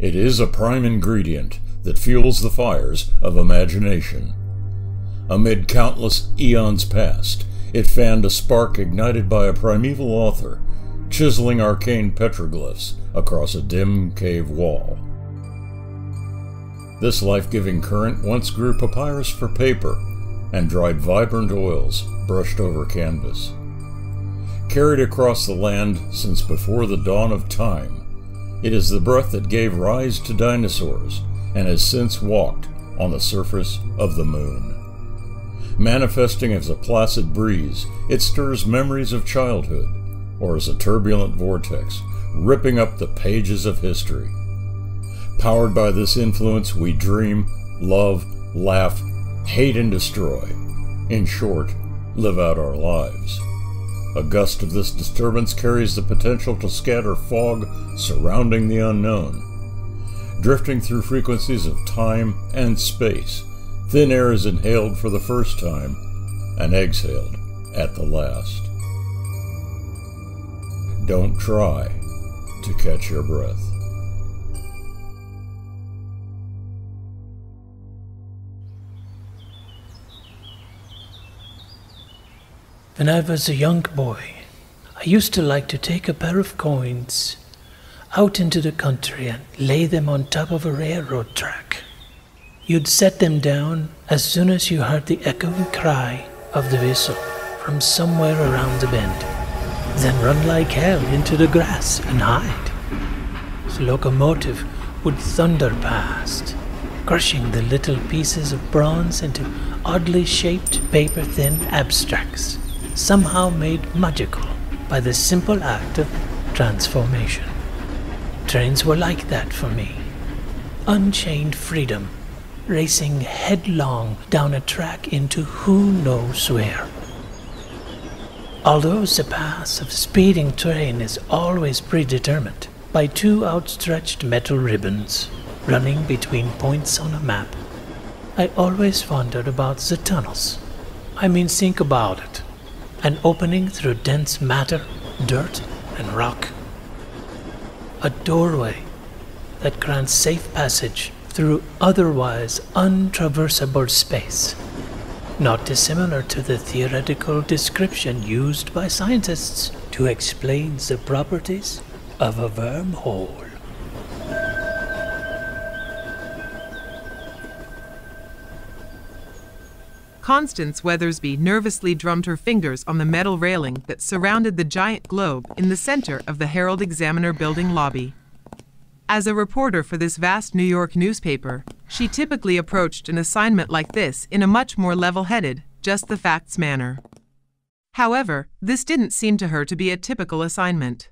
It is a prime ingredient that fuels the fires of imagination. Amid countless eons past, it fanned a spark ignited by a primeval author, chiseling arcane petroglyphs across a dim cave wall. This life-giving current once grew papyrus for paper and dried vibrant oils brushed over canvas. Carried across the land since before the dawn of time, it is the breath that gave rise to dinosaurs and has since walked on the surface of the moon. Manifesting as a placid breeze, it stirs memories of childhood, or as a turbulent vortex, ripping up the pages of history. Powered by this influence, we dream, love, laugh, hate, and destroy. In short, live out our lives. A gust of this disturbance carries the potential to scatter fog surrounding the unknown. Drifting through frequencies of time and space, thin air is inhaled for the first time and exhaled at the last. Don't try to catch your breath. When I was a young boy, I used to like to take a pair of coins out into the country and lay them on top of a railroad track. You'd set them down as soon as you heard the echoing cry of the whistle from somewhere around the bend, then run like hell into the grass and hide. The locomotive would thunder past, crushing the little pieces of bronze into oddly shaped paper-thin abstracts, somehow made magical by the simple act of transformation. Trains were like that for me. Unchained freedom, racing headlong down a track into who knows where. Although the path of a speeding train is always predetermined by two outstretched metal ribbons running between points on a map, I always wondered about the tunnels. Think about it. An opening through dense matter, dirt, and rock. A doorway that grants safe passage through otherwise untraversable space. Not dissimilar to the theoretical description used by scientists to explain the properties of a wormhole. Constance Weathersbee nervously drummed her fingers on the metal railing that surrounded the giant globe in the center of the Herald Examiner building lobby. As a reporter for this vast New York newspaper, she typically approached an assignment like this in a much more level-headed, just-the-facts manner. However, this didn't seem to her to be a typical assignment.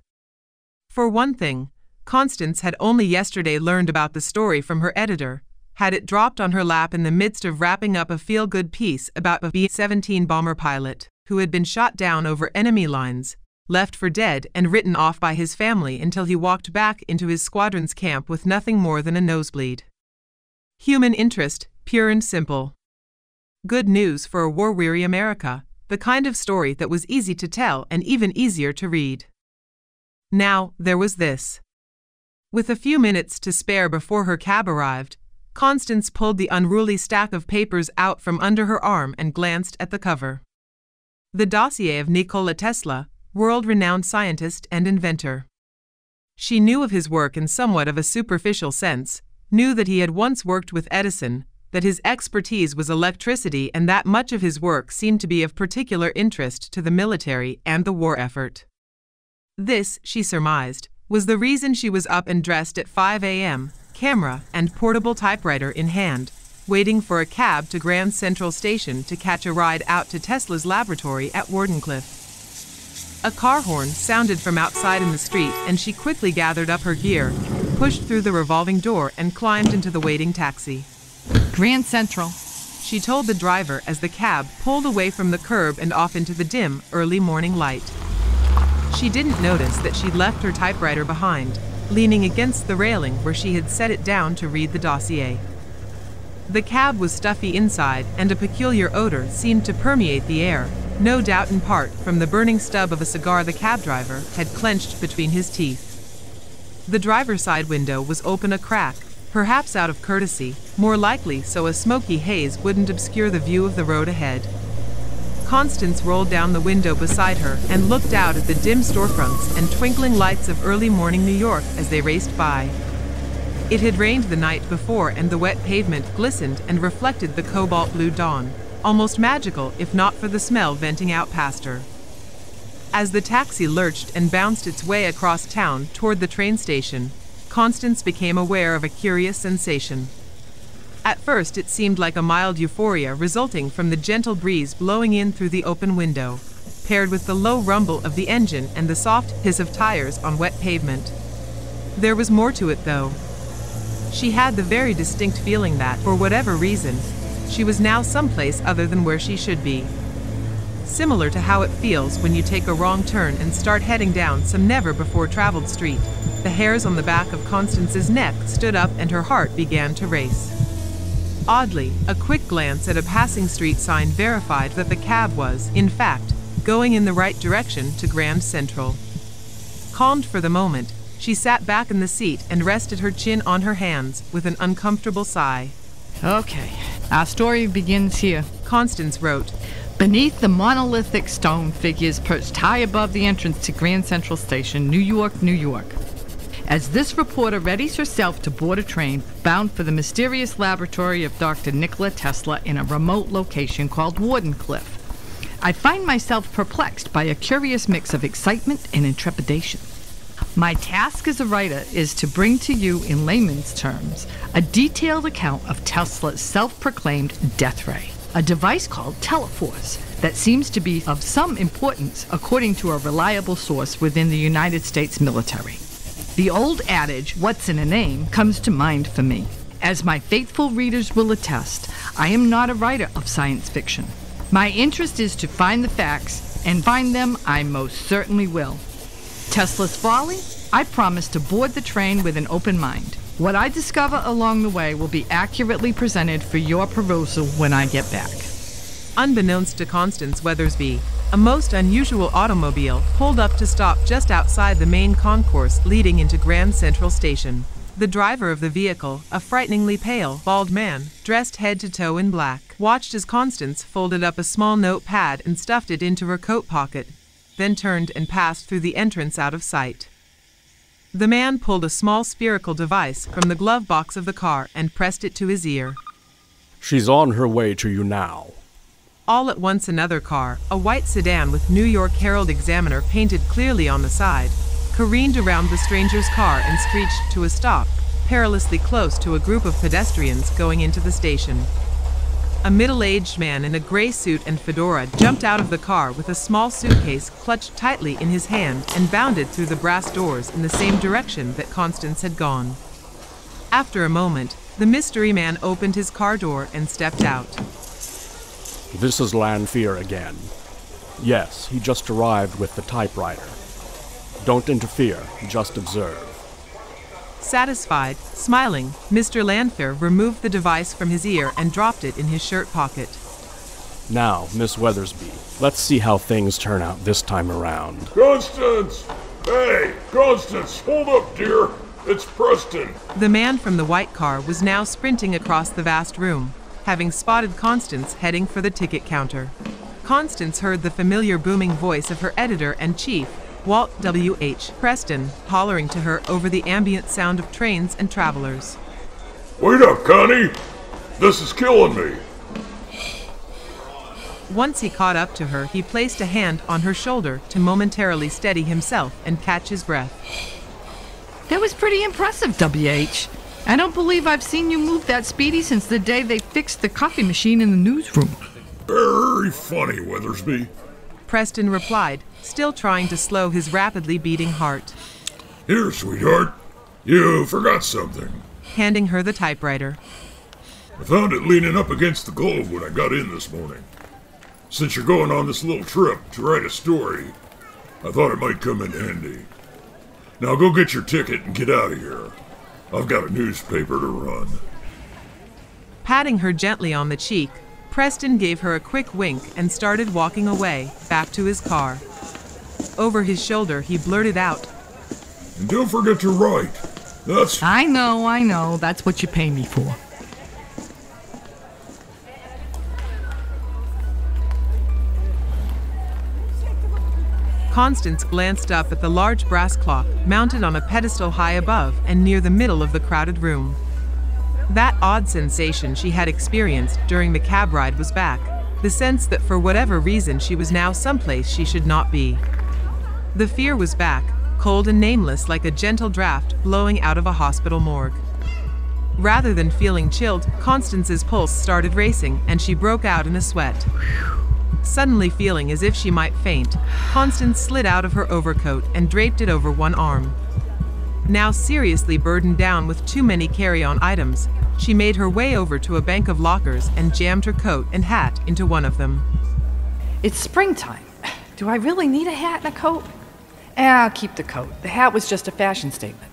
For one thing, Constance had only yesterday learned about the story from her editor, had it dropped on her lap in the midst of wrapping up a feel-good piece about a B-17 bomber pilot who had been shot down over enemy lines, left for dead and written off by his family until he walked back into his squadron's camp with nothing more than a nosebleed. Human interest, pure and simple. Good news for a war-weary America, the kind of story that was easy to tell and even easier to read. Now, there was this. With a few minutes to spare before her cab arrived, Constance pulled the unruly stack of papers out from under her arm and glanced at the cover. The dossier of Nikola Tesla, world-renowned scientist and inventor. She knew of his work in somewhat of a superficial sense, knew that he had once worked with Edison, that his expertise was electricity, and that much of his work seemed to be of particular interest to the military and the war effort. This, she surmised, was the reason she was up and dressed at 5 a.m., camera and portable typewriter in hand, waiting for a cab to Grand Central Station to catch a ride out to Tesla's laboratory at Wardenclyffe. A car horn sounded from outside in the street, and she quickly gathered up her gear, pushed through the revolving door, and climbed into the waiting taxi. Grand Central, she told the driver as the cab pulled away from the curb and off into the dim, early morning light. She didn't notice that she'd left her typewriter behind, leaning against the railing where she had set it down to read the dossier. The cab was stuffy inside, and a peculiar odor seemed to permeate the air, no doubt in part from the burning stub of a cigar the cab driver had clenched between his teeth. The driver's side window was open a crack, perhaps out of courtesy, more likely so a smoky haze wouldn't obscure the view of the road ahead. Constance rolled down the window beside her and looked out at the dim storefronts and twinkling lights of early morning New York as they raced by. It had rained the night before and the wet pavement glistened and reflected the cobalt blue dawn, almost magical if not for the smell venting out past her. As the taxi lurched and bounced its way across town toward the train station, Constance became aware of a curious sensation. At first it seemed like a mild euphoria resulting from the gentle breeze blowing in through the open window, paired with the low rumble of the engine and the soft hiss of tires on wet pavement. There was more to it, though. She had the very distinct feeling that, for whatever reason, she was now someplace other than where she should be. Similar to how it feels when you take a wrong turn and start heading down some never-before-traveled street. The hairs on the back of Constance's neck stood up and her heart began to race. Oddly, a quick glance at a passing street sign verified that the cab was, in fact, going in the right direction to Grand Central. Calmed for the moment, she sat back in the seat and rested her chin on her hands with an uncomfortable sigh. Okay, our story begins here. Constance wrote, Beneath the monolithic stone figures perched high above the entrance to Grand Central Station, New York, New York. As this reporter readies herself to board a train bound for the mysterious laboratory of Dr. Nikola Tesla in a remote location called Wardenclyffe, I find myself perplexed by a curious mix of excitement and intrepidation. My task as a writer is to bring to you, in layman's terms, a detailed account of Tesla's self-proclaimed death ray, a device called Teleforce that seems to be of some importance according to a reliable source within the United States military. The old adage, what's in a name, comes to mind for me. As my faithful readers will attest, I am not a writer of science fiction. My interest is to find the facts, and find them I most certainly will. Tesla's folly? I promise to board the train with an open mind. What I discover along the way will be accurately presented for your perusal when I get back. Unbeknownst to Constance Weathersbee, a most unusual automobile pulled up to stop just outside the main concourse leading into Grand Central Station. The driver of the vehicle, a frighteningly pale, bald man, dressed head to toe in black, watched as Constance folded up a small notepad and stuffed it into her coat pocket, then turned and passed through the entrance out of sight. The man pulled a small spherical device from the glove box of the car and pressed it to his ear. She's on her way to you now. All at once another car, a white sedan with New York Herald Examiner painted clearly on the side, careened around the stranger's car and screeched to a stop, perilously close to a group of pedestrians going into the station. A middle-aged man in a gray suit and fedora jumped out of the car with a small suitcase clutched tightly in his hand and bounded through the brass doors in the same direction that Constance had gone. After a moment, the mystery man opened his car door and stepped out. This is Lanfear again. Yes, he just arrived with the typewriter. Don't interfere, just observe. Satisfied, smiling, Mr. Lanfear removed the device from his ear and dropped it in his shirt pocket. Now, Miss Weathersbee, let's see how things turn out this time around. Constance! Hey, Constance, hold up, dear. It's Preston. The man from the white car was now sprinting across the vast room, having spotted Constance heading for the ticket counter. Constance heard the familiar booming voice of her editor-in-chief, Walt W.H. Preston, hollering to her over the ambient sound of trains and travelers. Wait up, Connie! This is killing me. Once he caught up to her, he placed a hand on her shoulder to momentarily steady himself and catch his breath. That was pretty impressive, W.H. I don't believe I've seen you move that speedy since the day they fixed the coffee machine in the newsroom. Very funny, Weathersbee. Preston replied, still trying to slow his rapidly beating heart. Here, sweetheart. You forgot something. Handing her the typewriter. I found it leaning up against the glove when I got in this morning. Since you're going on this little trip to write a story, I thought it might come in handy. Now go get your ticket and get out of here. I've got a newspaper to run. Patting her gently on the cheek, Preston gave her a quick wink and started walking away, back to his car. Over his shoulder, he blurted out, And don't forget to write. That's... I know. That's what you pay me for. Constance glanced up at the large brass clock mounted on a pedestal high above and near the middle of the crowded room. That odd sensation she had experienced during the cab ride was back, the sense that for whatever reason she was now someplace she should not be. The fear was back, cold and nameless like a gentle draft blowing out of a hospital morgue. Rather than feeling chilled, Constance's pulse started racing and she broke out in a sweat. Suddenly feeling as if she might faint, Constance slid out of her overcoat and draped it over one arm. Now seriously burdened down with too many carry-on items, she made her way over to a bank of lockers and jammed her coat and hat into one of them. It's springtime. Do I really need a hat and a coat? I'll keep the coat. The hat was just a fashion statement.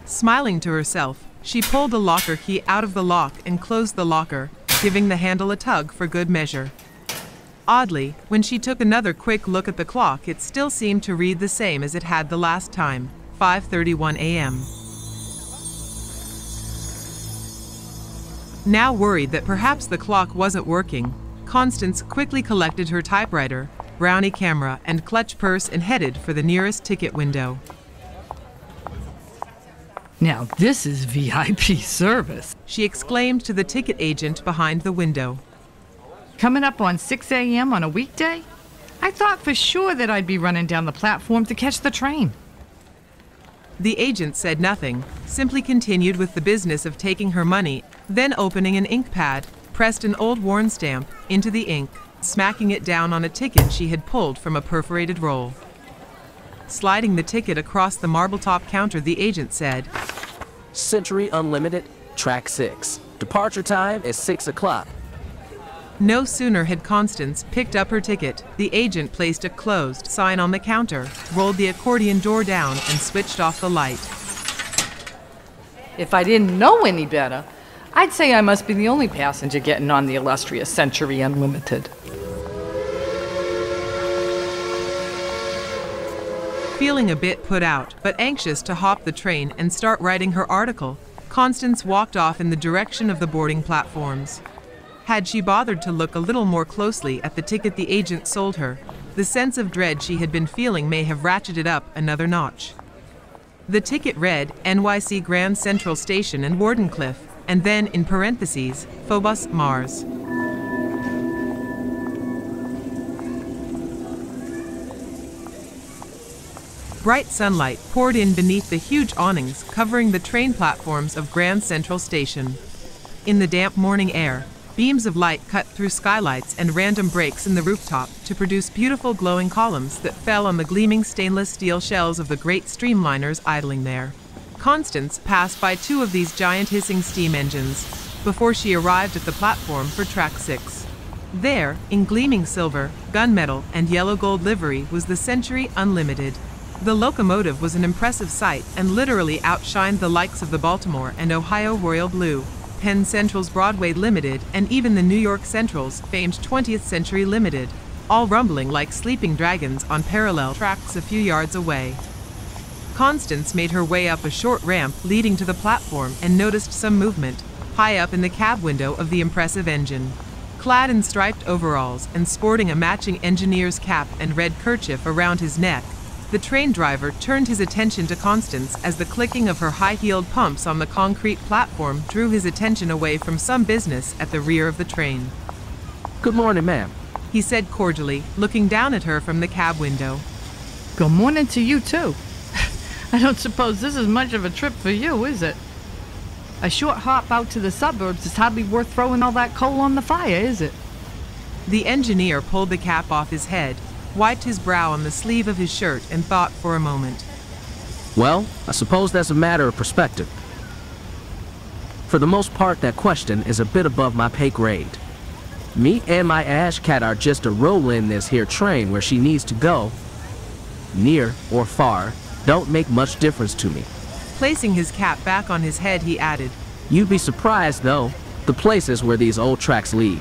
Smiling to herself, she pulled the locker key out of the lock and closed the locker, giving the handle a tug for good measure. Oddly, when she took another quick look at the clock, it still seemed to read the same as it had the last time, 5:31 a.m. Now worried that perhaps the clock wasn't working, Constance quickly collected her typewriter, brownie camera, and clutch purse and headed for the nearest ticket window. Now this is VIP service, she exclaimed to the ticket agent behind the window. Coming up on 6 a.m. on a weekday? I thought for sure that I'd be running down the platform to catch the train. The agent said nothing, simply continued with the business of taking her money, then opening an ink pad, pressed an old worn stamp into the ink, smacking it down on a ticket she had pulled from a perforated roll. Sliding the ticket across the marble-top counter, the agent said, Century Unlimited, Track 6. Departure time is 6 o'clock. No sooner had Constance picked up her ticket, the agent placed a closed sign on the counter, rolled the accordion door down, and switched off the light. If I didn't know any better, I'd say I must be the only passenger getting on the illustrious Century Unlimited. Feeling a bit put out, but anxious to hop the train and start writing her article, Constance walked off in the direction of the boarding platforms. Had she bothered to look a little more closely at the ticket the agent sold her, the sense of dread she had been feeling may have ratcheted up another notch. The ticket read NYC Grand Central Station and Wardenclyffe, and then in parentheses, Phobos, Mars. Bright sunlight poured in beneath the huge awnings covering the train platforms of Grand Central Station. In the damp morning air, beams of light cut through skylights and random breaks in the rooftop to produce beautiful glowing columns that fell on the gleaming stainless steel shells of the great streamliners idling there. Constance passed by two of these giant hissing steam engines before she arrived at the platform for Track 6. There, in gleaming silver, gunmetal, and yellow gold livery was the Century Unlimited. The locomotive was an impressive sight and literally outshined the likes of the Baltimore and Ohio Royal Blue, Penn Central's Broadway Limited, and even the New York Central's famed 20th Century Limited, all rumbling like sleeping dragons on parallel tracks a few yards away. Constance made her way up a short ramp leading to the platform and noticed some movement, high up in the cab window of the impressive engine. Clad in striped overalls and sporting a matching engineer's cap and red kerchief around his neck, the train driver turned his attention to Constance as the clicking of her high-heeled pumps on the concrete platform drew his attention away from some business at the rear of the train. Good morning, ma'am, he said cordially, looking down at her from the cab window. Good morning to you, too. I don't suppose this is much of a trip for you, is it? A short hop out to the suburbs is hardly worth throwing all that coal on the fire, is it? The engineer pulled the cap off his head, wiped his brow on the sleeve of his shirt, and thought for a moment. Well, I suppose that's a matter of perspective. For the most part, that question is a bit above my pay grade. Me and my ash cat are just a roll in this here train where she needs to go. Near or far, don't make much difference to me. Placing his cap back on his head, he added, You'd be surprised, though, the places where these old tracks lead.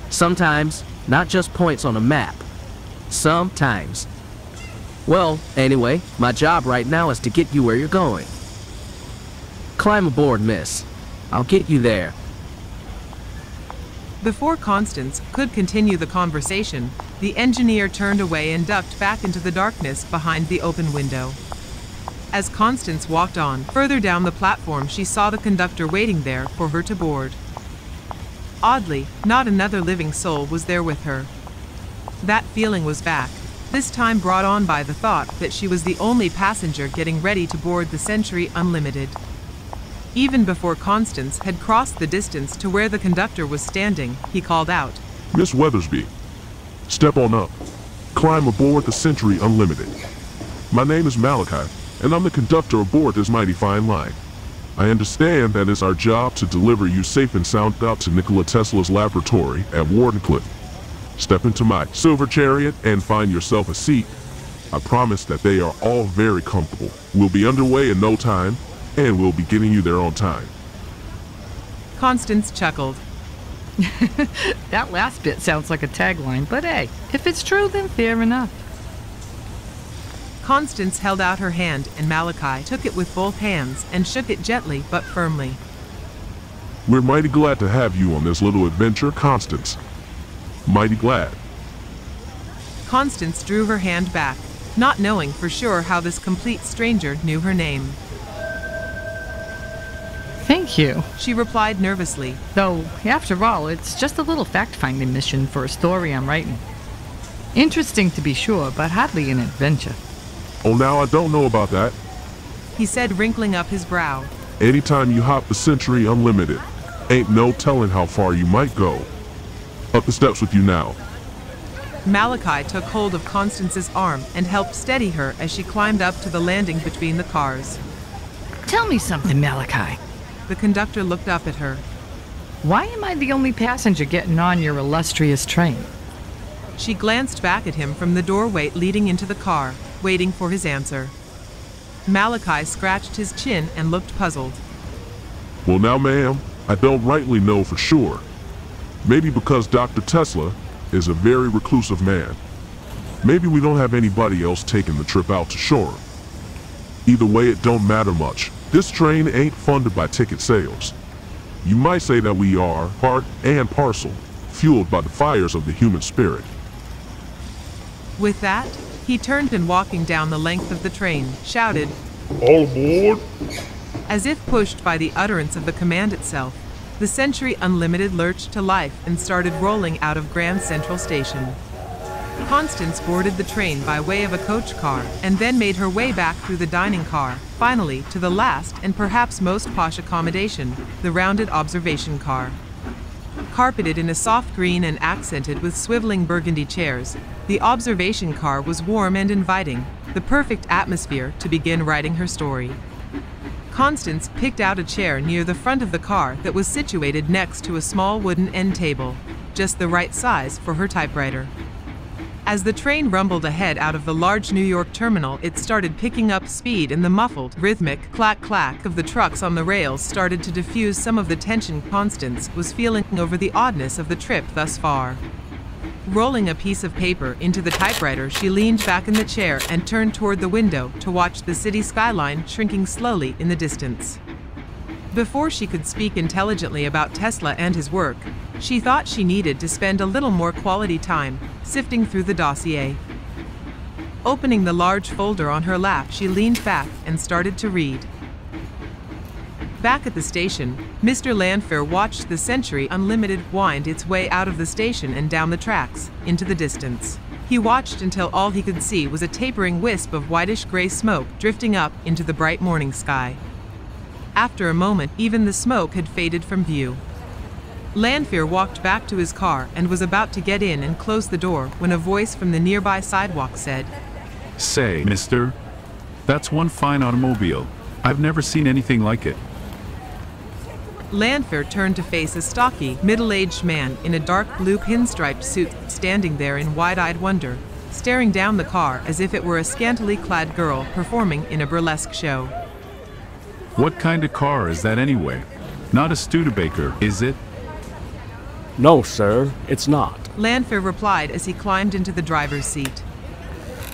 Sometimes, not just points on a map. Sometimes. Well, anyway, my job right now is to get you where you're going. Climb aboard, miss. I'll get you there. Before Constance could continue the conversation, the engineer turned away and ducked back into the darkness behind the open window. As Constance walked on, further down the platform, she saw the conductor waiting there for her to board. Oddly, not another living soul was there with her. That feeling was back, this time brought on by the thought that she was the only passenger getting ready to board the Century Unlimited. Even before Constance had crossed the distance to where the conductor was standing, he called out, "Miss Weathersbee, step on up. Climb aboard the Century Unlimited. My name is Malachi, and I'm the conductor aboard this mighty fine line. I understand that it's our job to deliver you safe and sound out to Nikola Tesla's laboratory at Wardenclyffe. Step into my silver chariot and find yourself a seat. I promise that they are all very comfortable. We'll be underway in no time, and we'll be getting you there on time." Constance chuckled. That last bit sounds like a tagline, but hey, if it's true, then fair enough. Constance held out her hand, and Malachi took it with both hands and shook it gently but firmly. "We're mighty glad to have you on this little adventure, Constance. Mighty glad." Constance drew her hand back, not knowing for sure how this complete stranger knew her name. Thank you. She replied nervously. Though, after all, it's just a little fact-finding mission for a story I'm writing. Interesting to be sure, but hardly an adventure. "Oh, now I don't know about that. He said, wrinkling up his brow. Anytime you hop the Century Unlimited, ain't no telling how far you might go. Up the steps with you now." Malachi took hold of Constance's arm and helped steady her as she climbed up to the landing between the cars. Tell me something, Malachi. The conductor looked up at her. Why am I the only passenger getting on your illustrious train? She glanced back at him from the doorway leading into the car, waiting for his answer. Malachi scratched his chin and looked puzzled. "Well now, ma'am, I don't rightly know for sure. Maybe because Dr. Tesla is a very reclusive man. Maybe we don't have anybody else taking the trip out to shore. Either way, it don't matter much. This train ain't funded by ticket sales. You might say that we are, part and parcel, fueled by the fires of the human spirit." With that, he turned and walking down the length of the train, shouted, "All aboard!" As if pushed by the utterance of the command itself, the Century Unlimited lurched to life and started rolling out of Grand Central Station. Constance boarded the train by way of a coach car and then made her way back through the dining car, finally to the last and perhaps most posh accommodation, the rounded observation car. Carpeted in a soft green and accented with swiveling burgundy chairs, the observation car was warm and inviting, the perfect atmosphere to begin writing her story. Constance picked out a chair near the front of the car that was situated next to a small wooden end table, just the right size for her typewriter. As the train rumbled ahead out of the large New York terminal, it started picking up speed, and the muffled, rhythmic clack-clack of the trucks on the rails started to diffuse some of the tension Constance was feeling over the oddness of the trip thus far. Rolling a piece of paper into the typewriter, she leaned back in the chair and turned toward the window to watch the city skyline shrinking slowly in the distance. Before she could speak intelligently about Tesla and his work, she thought she needed to spend a little more quality time sifting through the dossier. Opening the large folder on her lap, she leaned back and started to read. Back at the station, Mr. Landfair watched the Century Unlimited wind its way out of the station and down the tracks, into the distance. He watched until all he could see was a tapering wisp of whitish-gray smoke drifting up into the bright morning sky. After a moment, even the smoke had faded from view. Landfair walked back to his car and was about to get in and close the door when a voice from the nearby sidewalk said, "Say, mister, that's one fine automobile. I've never seen anything like it." Landfair turned to face a stocky, middle-aged man in a dark blue pinstriped suit standing there in wide-eyed wonder, staring down the car as if it were a scantily clad girl performing in a burlesque show. "What kind of car is that anyway? Not a Studebaker, is it?" "No, sir, it's not." Landfair replied as he climbed into the driver's seat.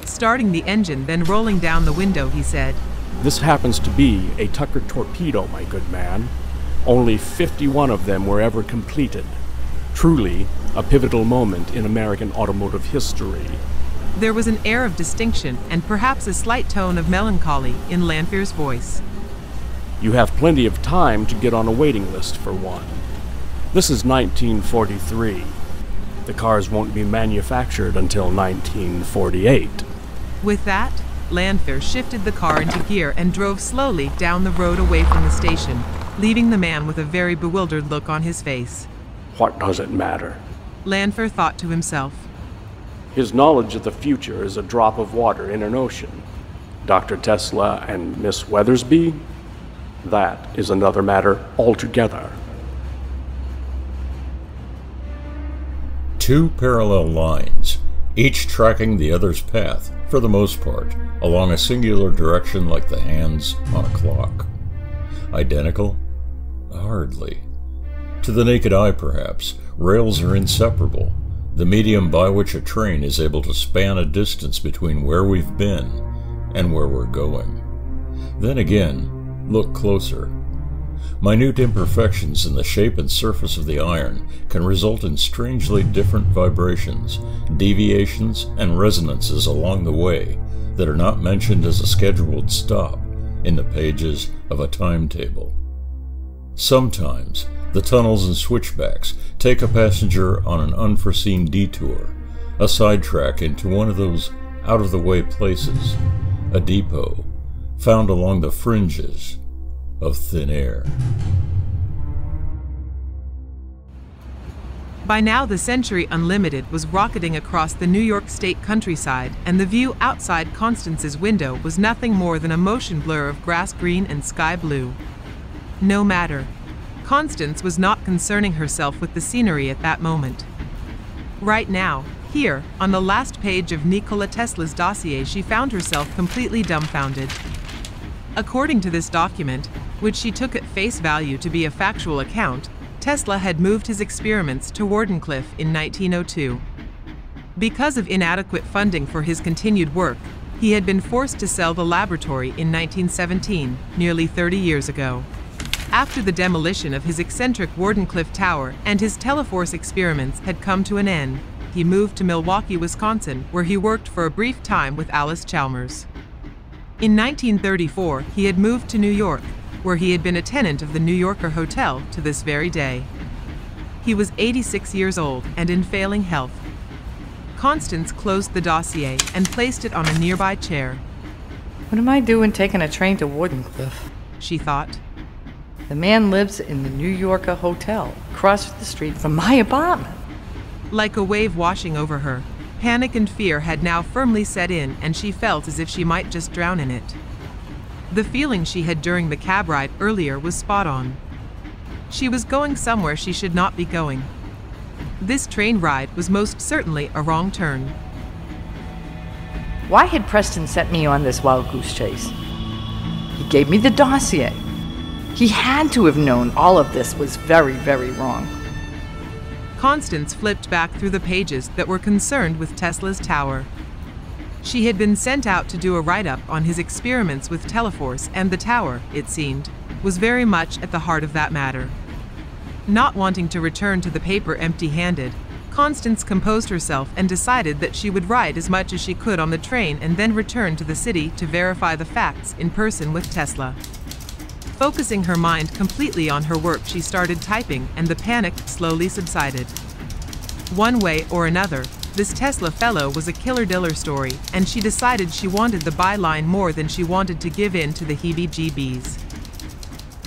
Starting the engine, then rolling down the window, he said, "This happens to be a Tucker torpedo, my good man. Only 51 of them were ever completed. Truly a pivotal moment in American automotive history." There was an air of distinction and perhaps a slight tone of melancholy in Lanfear's voice. "You have plenty of time to get on a waiting list for one. This is 1943. The cars won't be manufactured until 1948. With that, Lanfear shifted the car into gear and drove slowly down the road away from the station, leaving the man with a very bewildered look on his face. What does it matter? Lanfear thought to himself. His knowledge of the future is a drop of water in an ocean. Dr. Tesla and Miss Weathersbee? That is another matter altogether. Two parallel lines, each tracking the other's path, for the most part, along a singular direction like the hands on a clock. Identical? Hardly. To the naked eye, perhaps, rails are inseparable, the medium by which a train is able to span a distance between where we've been and where we're going. Then again, look closer. Minute imperfections in the shape and surface of the iron can result in strangely different vibrations, deviations, and resonances along the way that are not mentioned as a scheduled stop in the pages of a timetable. Sometimes, the tunnels and switchbacks take a passenger on an unforeseen detour, a sidetrack into one of those out-of-the-way places, a depot, found along the fringes of thin air. By now, the Century Unlimited was rocketing across the New York State countryside, and the view outside Constance's window was nothing more than a motion blur of grass green and sky blue. No matter. Constance was not concerning herself with the scenery at that moment. Right now, here, on the last page of Nikola Tesla's dossier, she found herself completely dumbfounded. According to this document, which she took at face value to be a factual account, Tesla had moved his experiments to Wardenclyffe in 1902. Because of inadequate funding for his continued work, he had been forced to sell the laboratory in 1917, nearly 30 years ago. After the demolition of his eccentric Wardenclyffe Tower and his Teleforce experiments had come to an end, he moved to Milwaukee, Wisconsin, where he worked for a brief time with Alice Chalmers. In 1934, he had moved to New York, where he had been a tenant of the New Yorker Hotel to this very day. He was 86 years old and in failing health. Constance closed the dossier and placed it on a nearby chair. What am I doing taking a train to Wardenclyffe? She thought. The man lives in the New Yorker Hotel, across the street from my apartment. Like a wave washing over her, panic and fear had now firmly set in, and she felt as if she might just drown in it. The feeling she had during the cab ride earlier was spot on. She was going somewhere she should not be going. This train ride was most certainly a wrong turn. Why had Preston sent me on this wild goose chase? He gave me the dossier. He had to have known all of this was very, very wrong. Constance flipped back through the pages that were concerned with Tesla's tower. She had been sent out to do a write-up on his experiments with Teleforce, and the tower, it seemed, was very much at the heart of that matter. Not wanting to return to the paper empty-handed, Constance composed herself and decided that she would write as much as she could on the train and then return to the city to verify the facts in person with Tesla. Focusing her mind completely on her work, she started typing, and the panic slowly subsided. One way or another, this Tesla fellow was a killer-diller story, and she decided she wanted the byline more than she wanted to give in to the heebie-jeebies.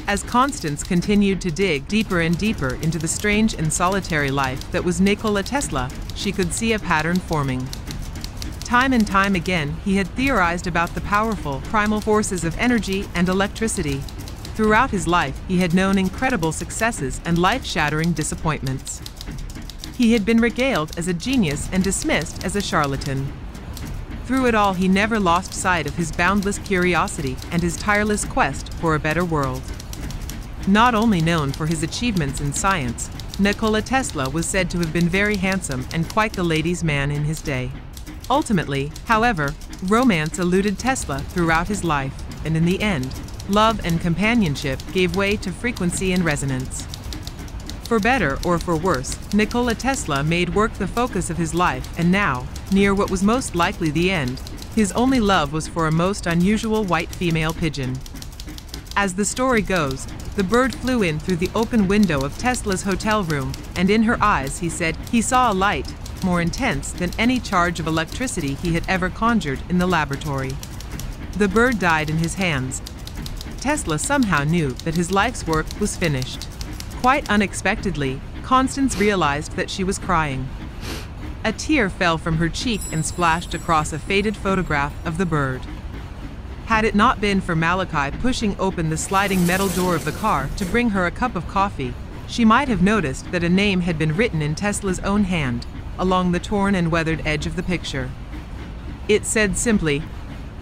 As Constance continued to dig deeper and deeper into the strange and solitary life that was Nikola Tesla, she could see a pattern forming. Time and time again, he had theorized about the powerful, primal forces of energy and electricity. Throughout his life, he had known incredible successes and life-shattering disappointments. He had been regaled as a genius and dismissed as a charlatan. Through it all, he never lost sight of his boundless curiosity and his tireless quest for a better world. Not only known for his achievements in science, Nikola Tesla was said to have been very handsome and quite the ladies' man in his day. Ultimately, however, romance eluded Tesla throughout his life, and in the end, love and companionship gave way to frequency and resonance. For better or for worse, Nikola Tesla made work the focus of his life, and now, near what was most likely the end, his only love was for a most unusual white female pigeon. As the story goes, the bird flew in through the open window of Tesla's hotel room, and in her eyes, he said, he saw a light more intense than any charge of electricity he had ever conjured in the laboratory. The bird died in his hands. Tesla somehow knew that his life's work was finished. Quite unexpectedly, Constance realized that she was crying. A tear fell from her cheek and splashed across a faded photograph of the bird. Had it not been for Malachi pushing open the sliding metal door of the car to bring her a cup of coffee, she might have noticed that a name had been written in Tesla's own hand, along the torn and weathered edge of the picture. It said simply,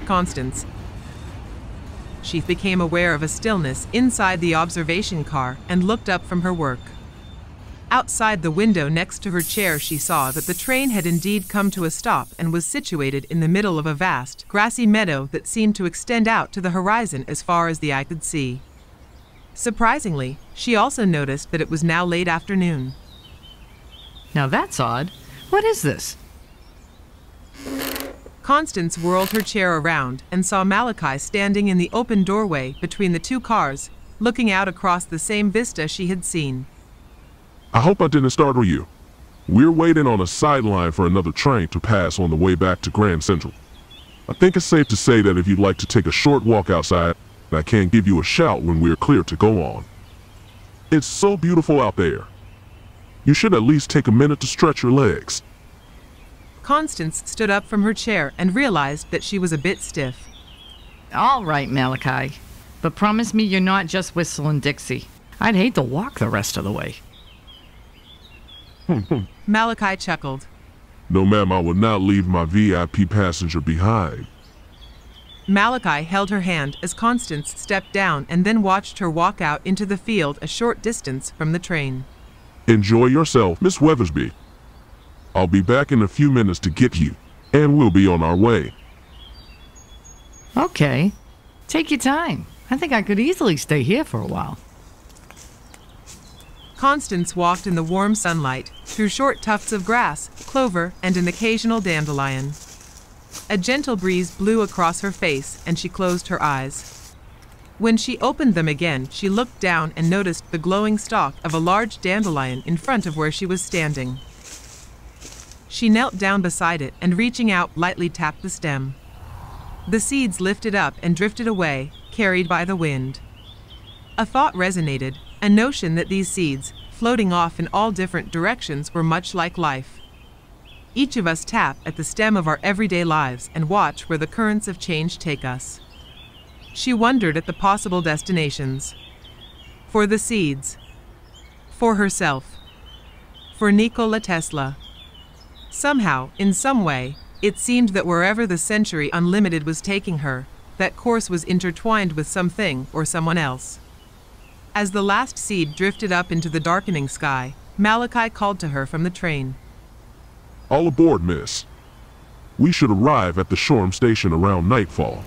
Constance. She became aware of a stillness inside the observation car and looked up from her work. Outside the window next to her chair, she saw that the train had indeed come to a stop and was situated in the middle of a vast, grassy meadow that seemed to extend out to the horizon as far as the eye could see. Surprisingly, she also noticed that it was now late afternoon. Now that's odd. What is this? Constance whirled her chair around and saw Malachi standing in the open doorway between the two cars, looking out across the same vista she had seen. I hope I didn't startle you. We're waiting on a sideline for another train to pass on the way back to Grand Central. I think it's safe to say that if you'd like to take a short walk outside, I can give you a shout when we're clear to go on. It's so beautiful out there. You should at least take a minute to stretch your legs. Constance stood up from her chair and realized that she was a bit stiff. All right, Malachi. But promise me you're not just whistling Dixie. I'd hate to walk the rest of the way. Malachi chuckled. No, ma'am, I will not leave my VIP passenger behind. Malachi held her hand as Constance stepped down and then watched her walk out into the field a short distance from the train. Enjoy yourself, Miss Weathersbee. I'll be back in a few minutes to get you, and we'll be on our way. Okay. Take your time. I think I could easily stay here for a while. Constance walked in the warm sunlight, through short tufts of grass, clover, and an occasional dandelion. A gentle breeze blew across her face, and she closed her eyes. When she opened them again, she looked down and noticed the glowing stalk of a large dandelion in front of where she was standing. She knelt down beside it and, reaching out, lightly tapped the stem. The seeds lifted up and drifted away, carried by the wind. A thought resonated, a notion that these seeds, floating off in all different directions, were much like life. Each of us tap at the stem of our everyday lives and watch where the currents of change take us. She wondered at the possible destinations. For the seeds. For herself. For Nikola Tesla. Somehow, in some way, it seemed that wherever the century unlimited was taking her, that course was intertwined with something or someone else. As the last seed drifted up into the darkening sky, Malachi called to her from the train. All aboard, miss. We should arrive at the Shoreham station around nightfall.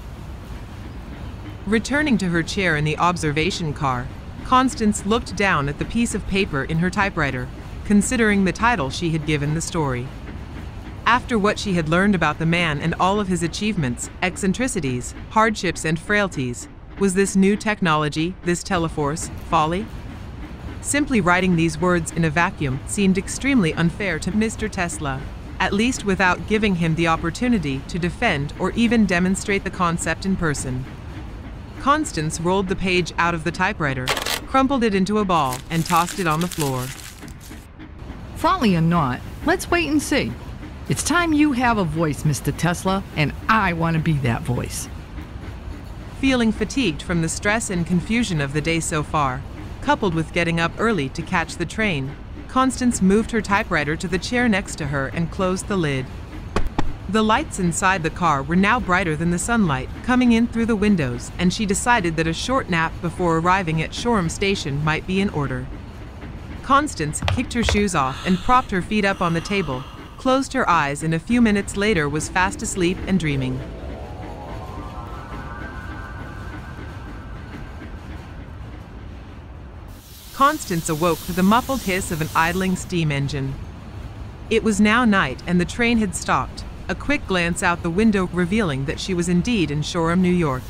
Returning to her chair in the observation car, Constance looked down at the piece of paper in her typewriter, considering the title she had given the story. After what she had learned about the man and all of his achievements, eccentricities, hardships, and frailties, was this new technology, this teleforce, folly? Simply writing these words in a vacuum seemed extremely unfair to Mr. Tesla, at least without giving him the opportunity to defend or even demonstrate the concept in person. Constance rolled the page out of the typewriter, crumpled it into a ball, and tossed it on the floor. Folly or not, let's wait and see. It's time you have a voice, Mr. Tesla, and I want to be that voice. Feeling fatigued from the stress and confusion of the day so far, coupled with getting up early to catch the train, Constance moved her typewriter to the chair next to her and closed the lid. The lights inside the car were now brighter than the sunlight coming in through the windows, and she decided that a short nap before arriving at Shoreham Station might be in order. Constance kicked her shoes off and propped her feet up on the table, closed her eyes, and a few minutes later was fast asleep and dreaming. Constance awoke to the muffled hiss of an idling steam engine. It was now night and the train had stopped, a quick glance out the window revealing that she was indeed in Shoreham, New York.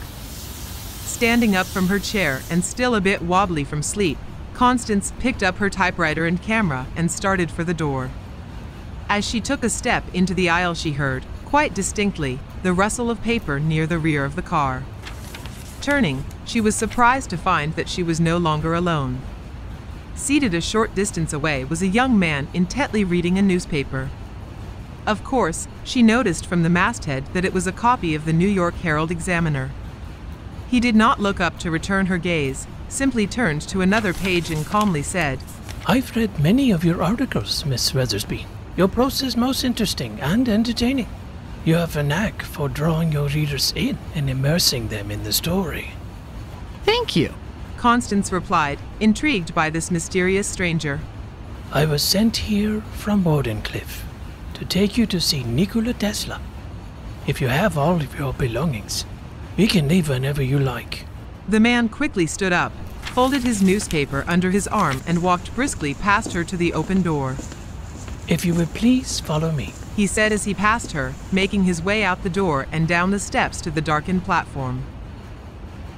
Standing up from her chair and still a bit wobbly from sleep, Constance picked up her typewriter and camera and started for the door. As she took a step into the aisle, she heard, quite distinctly, the rustle of paper near the rear of the car. Turning, she was surprised to find that she was no longer alone. Seated a short distance away was a young man intently reading a newspaper. Of course, she noticed from the masthead that it was a copy of the New York Herald Examiner. He did not look up to return her gaze, simply turned to another page and calmly said, I've read many of your articles, Miss Weathersbee. Your prose is most interesting and entertaining. You have a knack for drawing your readers in and immersing them in the story. Thank you, Constance replied, intrigued by this mysterious stranger. I was sent here from Wardenclyffe to take you to see Nikola Tesla. If you have all of your belongings, we can leave whenever you like. The man quickly stood up, folded his newspaper under his arm, and walked briskly past her to the open door. If you would please follow me, he said as he passed her, making his way out the door and down the steps to the darkened platform.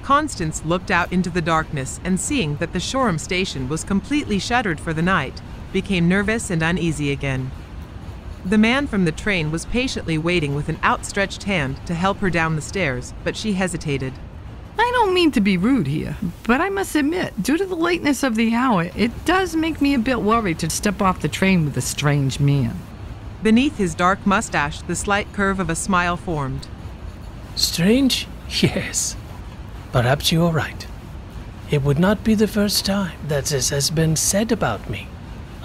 Constance looked out into the darkness and, seeing that the Shoreham station was completely shuttered for the night, became nervous and uneasy again. The man from the train was patiently waiting with an outstretched hand to help her down the stairs, but she hesitated. I don't mean to be rude here, but I must admit, due to the lateness of the hour, it does make me a bit worried to step off the train with a strange man. Beneath his dark mustache, the slight curve of a smile formed. Strange? Yes. Perhaps you are right. It would not be the first time that this has been said about me.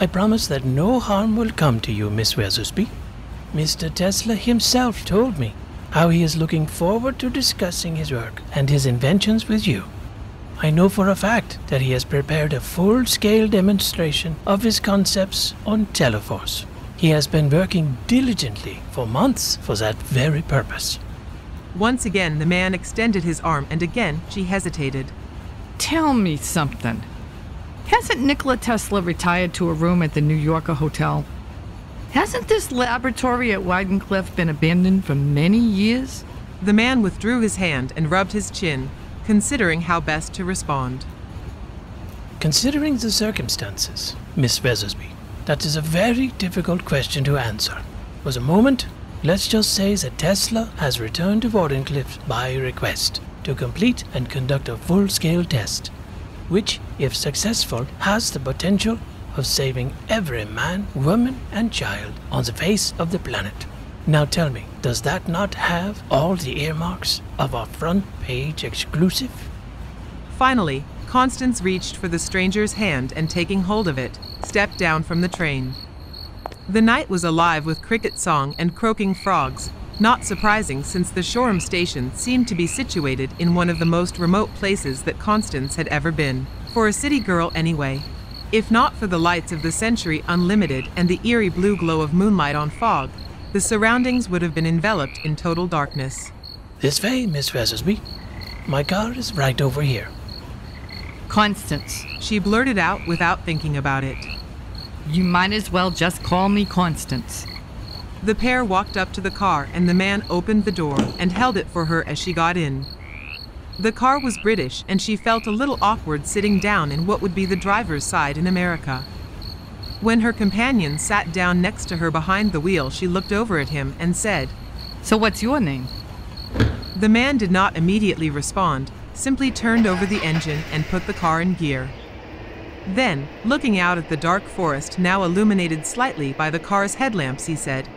I promise that no harm will come to you, Miss Weathersbee. Mr. Tesla himself told me how he is looking forward to discussing his work and his inventions with you. I know for a fact that he has prepared a full-scale demonstration of his concepts on Teleforce. He has been working diligently for months for that very purpose. Once again, the man extended his arm, and again she hesitated. Tell me something. Hasn't Nikola Tesla retired to a room at the New Yorker Hotel? Hasn't this laboratory at Wardenclyffe been abandoned for many years? The man withdrew his hand and rubbed his chin, considering how best to respond. Considering the circumstances, Miss Weathersbee, that is a very difficult question to answer. For the moment, let's just say that Tesla has returned to Wardenclyffe by request to complete and conduct a full-scale test, which, if successful, has the potential of saving every man, woman, and child on the face of the planet. Now tell me, does that not have all the earmarks of a front-page exclusive? Finally, Constance reached for the stranger's hand and, taking hold of it, stepped down from the train. The night was alive with cricket song and croaking frogs, not surprising since the Shoreham station seemed to be situated in one of the most remote places that Constance had ever been, for a city girl anyway. If not for the lights of the Century Unlimited and the eerie blue glow of moonlight on fog, the surroundings would have been enveloped in total darkness. This way, Miss Weathersbee. My car is right over here. Constance, she blurted out without thinking about it. You might as well just call me Constance. The pair walked up to the car and the man opened the door and held it for her as she got in. The car was British and she felt a little awkward sitting down in what would be the driver's side in America. When her companion sat down next to her behind the wheel, she looked over at him and said, So what's your name? The man did not immediately respond, simply turned over the engine and put the car in gear. Then, looking out at the dark forest now illuminated slightly by the car's headlamps, he said,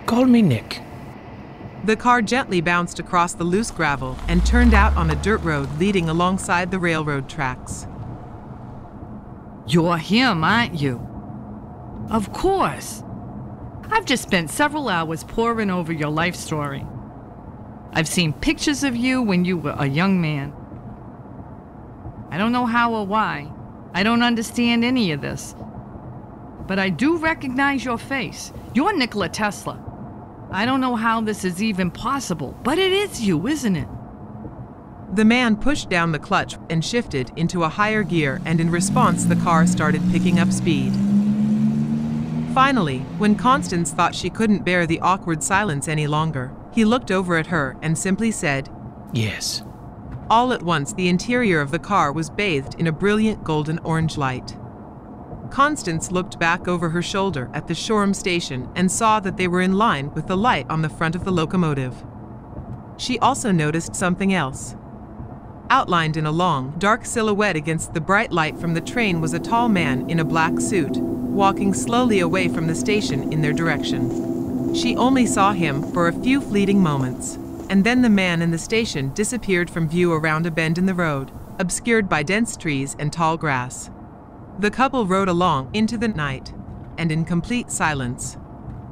Call me Nick. The car gently bounced across the loose gravel and turned out on a dirt road leading alongside the railroad tracks. You're him, aren't you? Of course. I've just spent several hours poring over your life story. I've seen pictures of you when you were a young man. I don't know how or why. I don't understand any of this. but I do recognize your face. You're Nikola Tesla. I don't know how this is even possible, but it is you, isn't it? The man pushed down the clutch and shifted into a higher gear, and in response, the car started picking up speed. Finally, when Constance thought she couldn't bear the awkward silence any longer, he looked over at her and simply said, Yes. All at once, the interior of the car was bathed in a brilliant golden orange light. Constance looked back over her shoulder at the Shoreham station and saw that they were in line with the light on the front of the locomotive. She also noticed something else. Outlined in a long, dark silhouette against the bright light from the train was a tall man in a black suit, walking slowly away from the station in their direction. She only saw him for a few fleeting moments, and then the man in the station disappeared from view around a bend in the road, obscured by dense trees and tall grass. The couple rode along into the night, and in complete silence.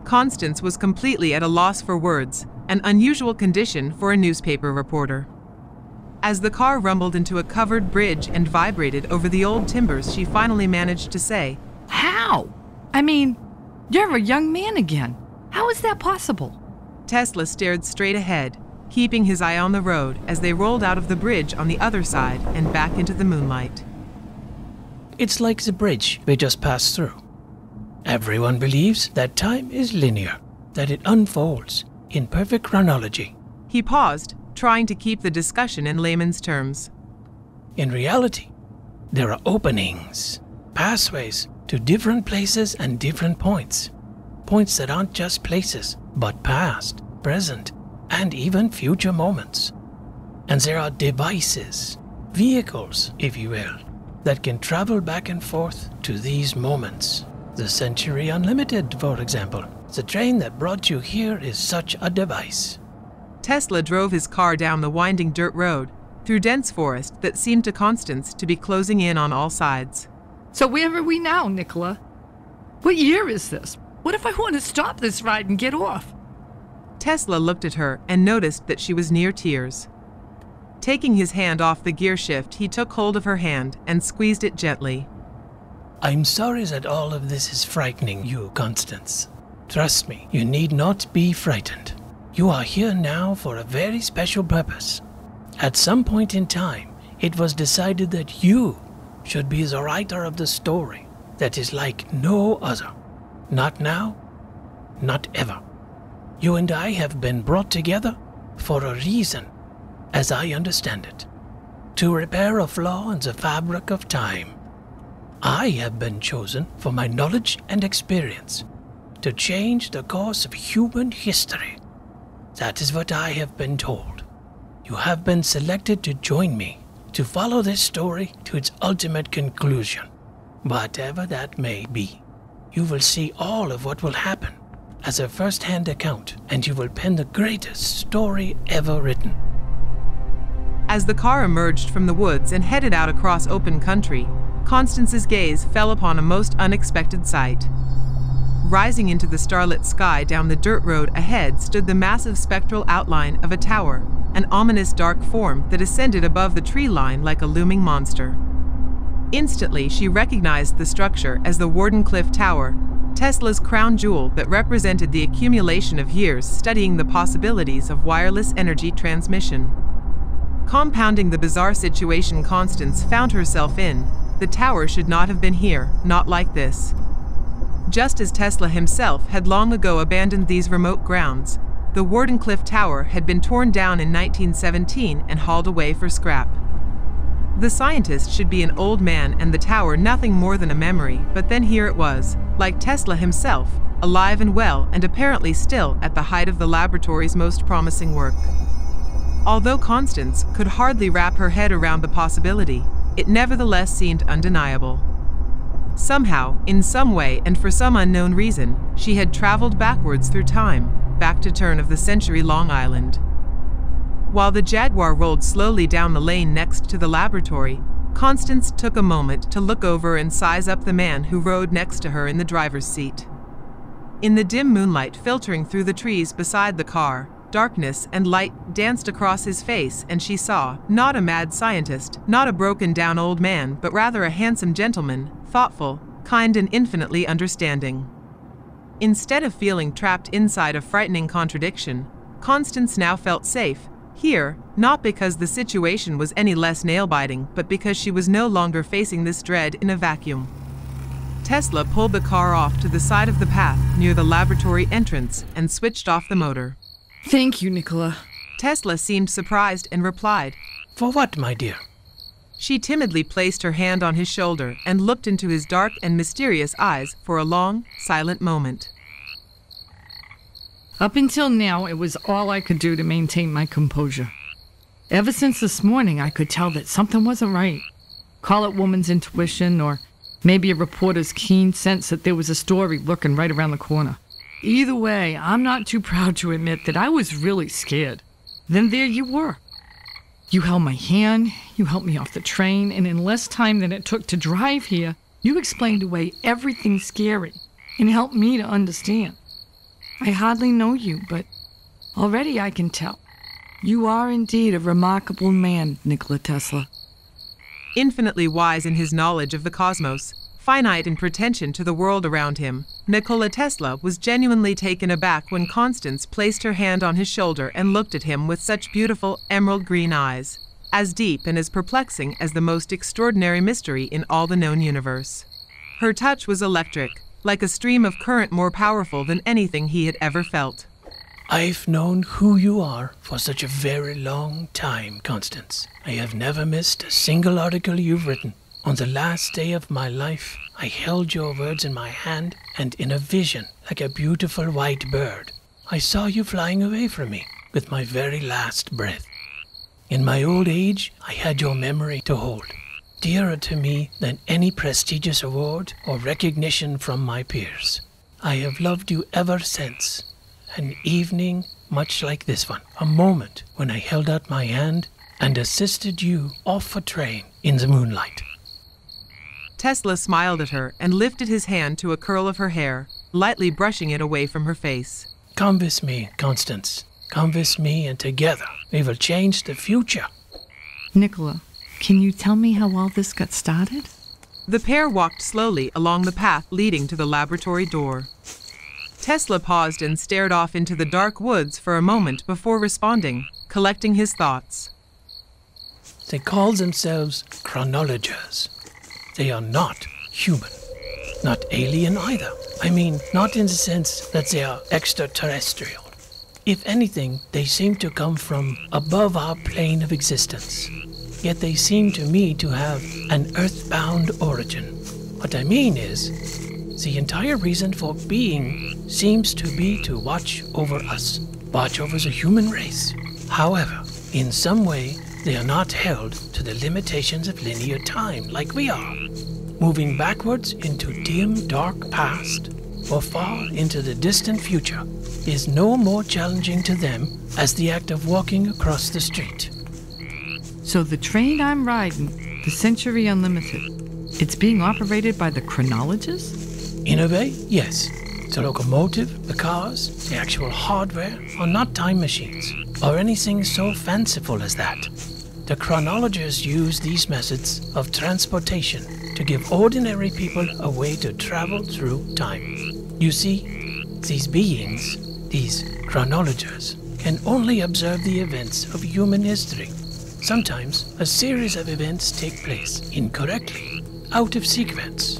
Constance was completely at a loss for words, an unusual condition for a newspaper reporter. As the car rumbled into a covered bridge and vibrated over the old timbers, she finally managed to say, How? I mean, you're a young man again. How is that possible? Tesla stared straight ahead, keeping his eye on the road as they rolled out of the bridge on the other side and back into the moonlight. It's like the bridge we just passed through. Everyone believes that time is linear, that it unfolds in perfect chronology. He paused, trying to keep the discussion in layman's terms. In reality, there are openings, pathways to different places and different points. Points that aren't just places, but past, present, and even future moments. And there are devices, vehicles, if you will, that can travel back and forth to these moments. The Century Unlimited, for example. The train that brought you here is such a device. Tesla drove his car down the winding dirt road, through dense forest that seemed to Constance to be closing in on all sides. So where are we now, Nikola? What year is this? What if I want to stop this ride and get off? Tesla looked at her and noticed that she was near tears. Taking his hand off the gear shift, he took hold of her hand and squeezed it gently. I'm sorry that all of this is frightening you, Constance. Trust me, you need not be frightened. You are here now for a very special purpose. At some point in time, it was decided that you should be the writer of the story that is like no other. Not now, not ever. You and I have been brought together for a reason, as I understand it. To repair a flaw in the fabric of time. I have been chosen for my knowledge and experience to change the course of human history. That is what I have been told. You have been selected to join me to follow this story to its ultimate conclusion. Whatever that may be, you will see all of what will happen as a first-hand account, and you will pen the greatest story ever written. As the car emerged from the woods and headed out across open country, Constance's gaze fell upon a most unexpected sight. Rising into the starlit sky down the dirt road ahead stood the massive spectral outline of a tower, an ominous dark form that ascended above the tree line like a looming monster. Instantly, she recognized the structure as the Wardenclyffe Tower, Tesla's crown jewel that represented the accumulation of years studying the possibilities of wireless energy transmission. Compounding the bizarre situation Constance found herself in, the tower should not have been here, not like this. Just as Tesla himself had long ago abandoned these remote grounds, the Wardenclyffe Tower had been torn down in 1917 and hauled away for scrap. The scientist should be an old man and the tower nothing more than a memory, but then here it was, like Tesla himself, alive and well and apparently still at the height of the laboratory's most promising work. Although Constance could hardly wrap her head around the possibility, it nevertheless seemed undeniable. Somehow, in some way, and for some unknown reason, she had traveled backwards through time, back to turn of the century Long Island. While the Jaguar rolled slowly down the lane next to the laboratory, Constance took a moment to look over and size up the man who rode next to her in the driver's seat. In the dim moonlight filtering through the trees beside the car, darkness and light danced across his face, and she saw, not a mad scientist, not a broken-down old man, but rather a handsome gentleman, thoughtful, kind and infinitely understanding. Instead of feeling trapped inside a frightening contradiction, Constance now felt safe, here, not because the situation was any less nail-biting, but because she was no longer facing this dread in a vacuum. Tesla pulled the car off to the side of the path near the laboratory entrance and switched off the motor. Thank you, Nikola. Tesla seemed surprised and replied, For what, my dear? She timidly placed her hand on his shoulder and looked into his dark and mysterious eyes for a long, silent moment. Up until now, it was all I could do to maintain my composure. Ever since this morning, I could tell that something wasn't right. Call it woman's intuition, or maybe a reporter's keen sense that there was a story lurking right around the corner. Either way, I'm not too proud to admit that I was really scared. Then there you were. You held my hand, you helped me off the train, and in less time than it took to drive here, you explained away everything scary and helped me to understand. I hardly know you, but already I can tell. You are indeed a remarkable man, Nikola Tesla. Infinitely wise in his knowledge of the cosmos, finite in pretension to the world around him, Nikola Tesla was genuinely taken aback when Constance placed her hand on his shoulder and looked at him with such beautiful emerald green eyes, as deep and as perplexing as the most extraordinary mystery in all the known universe. Her touch was electric, like a stream of current more powerful than anything he had ever felt. I've known who you are for such a very long time, Constance. I have never missed a single article you've written. On the last day of my life, I held your words in my hand, and in a vision, like a beautiful white bird, I saw you flying away from me with my very last breath. In my old age, I had your memory to hold, dearer to me than any prestigious award or recognition from my peers. I have loved you ever since. An evening much like this one, a moment when I held out my hand and assisted you off a train in the moonlight. Tesla smiled at her and lifted his hand to a curl of her hair, lightly brushing it away from her face. Come with me, Constance. Come with me, and together we will change the future. Nikola, can you tell me how all this got started? The pair walked slowly along the path leading to the laboratory door. Tesla paused and stared off into the dark woods for a moment before responding, collecting his thoughts. They call themselves chronologers. They are not human, not alien either. I mean, not in the sense that they are extraterrestrial. If anything, they seem to come from above our plane of existence. Yet they seem to me to have an earthbound origin. What I mean is, the entire reason for being seems to be to watch over us, watch over the human race. However, in some way, they are not held to the limitations of linear time like we are. Moving backwards into dim, dark past or far into the distant future is no more challenging to them as the act of walking across the street. So the train I'm riding, the Century Unlimited, it's being operated by the chronologists? In a way, yes. The locomotive, the cars, the actual hardware are not time machines or anything so fanciful as that. The chronologers use these methods of transportation to give ordinary people a way to travel through time. You see, these beings, these chronologers, can only observe the events of human history. Sometimes a series of events take place incorrectly, out of sequence.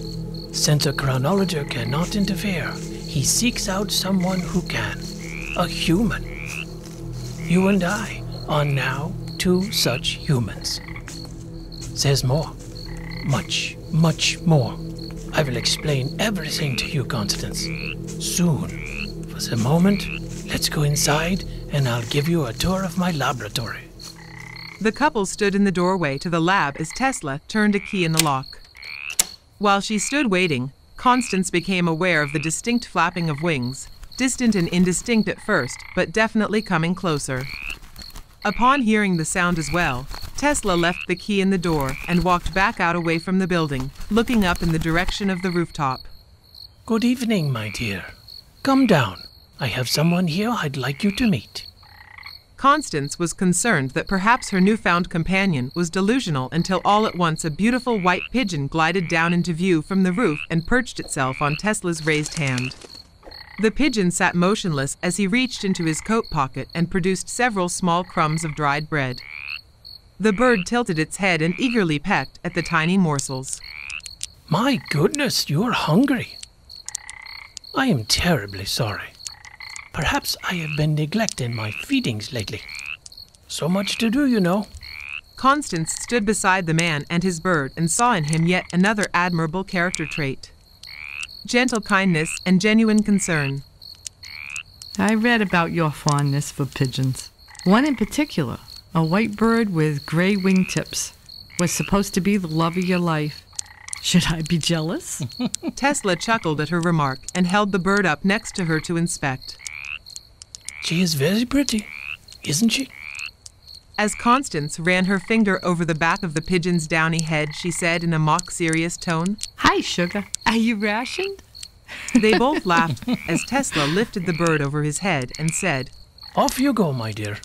Since a chronologer cannot interfere, he seeks out someone who can, a human. You and I are now two such humans. There's more. Much, much more. I will explain everything to you, Constance, soon. For the moment, let's go inside and I'll give you a tour of my laboratory. The couple stood in the doorway to the lab as Tesla turned a key in the lock. While she stood waiting, Constance became aware of the distinct flapping of wings, distant and indistinct at first, but definitely coming closer. Upon hearing the sound as well, Tesla left the key in the door and walked back out away from the building, looking up in the direction of the rooftop. Good evening, my dear. Come down. I have someone here I'd like you to meet. Constance was concerned that perhaps her newfound companion was delusional until all at once a beautiful white pigeon glided down into view from the roof and perched itself on Tesla's raised hand. The pigeon sat motionless as he reached into his coat pocket and produced several small crumbs of dried bread. The bird tilted its head and eagerly pecked at the tiny morsels. My goodness, you are hungry. I am terribly sorry. Perhaps I have been neglecting my feedings lately. So much to do, you know. Constance stood beside the man and his bird and saw in him yet another admirable character trait: gentle kindness and genuine concern. I read about your fondness for pigeons. One in particular, a white bird with gray wingtips, was supposed to be the love of your life. Should I be jealous? Tesla chuckled at her remark and held the bird up next to her to inspect. She is very pretty, isn't she? As Constance ran her finger over the back of the pigeon's downy head, she said in a mock-serious tone, Hi, sugar. Are you rationed? They both laughed as Tesla lifted the bird over his head and said, Off you go, my dear.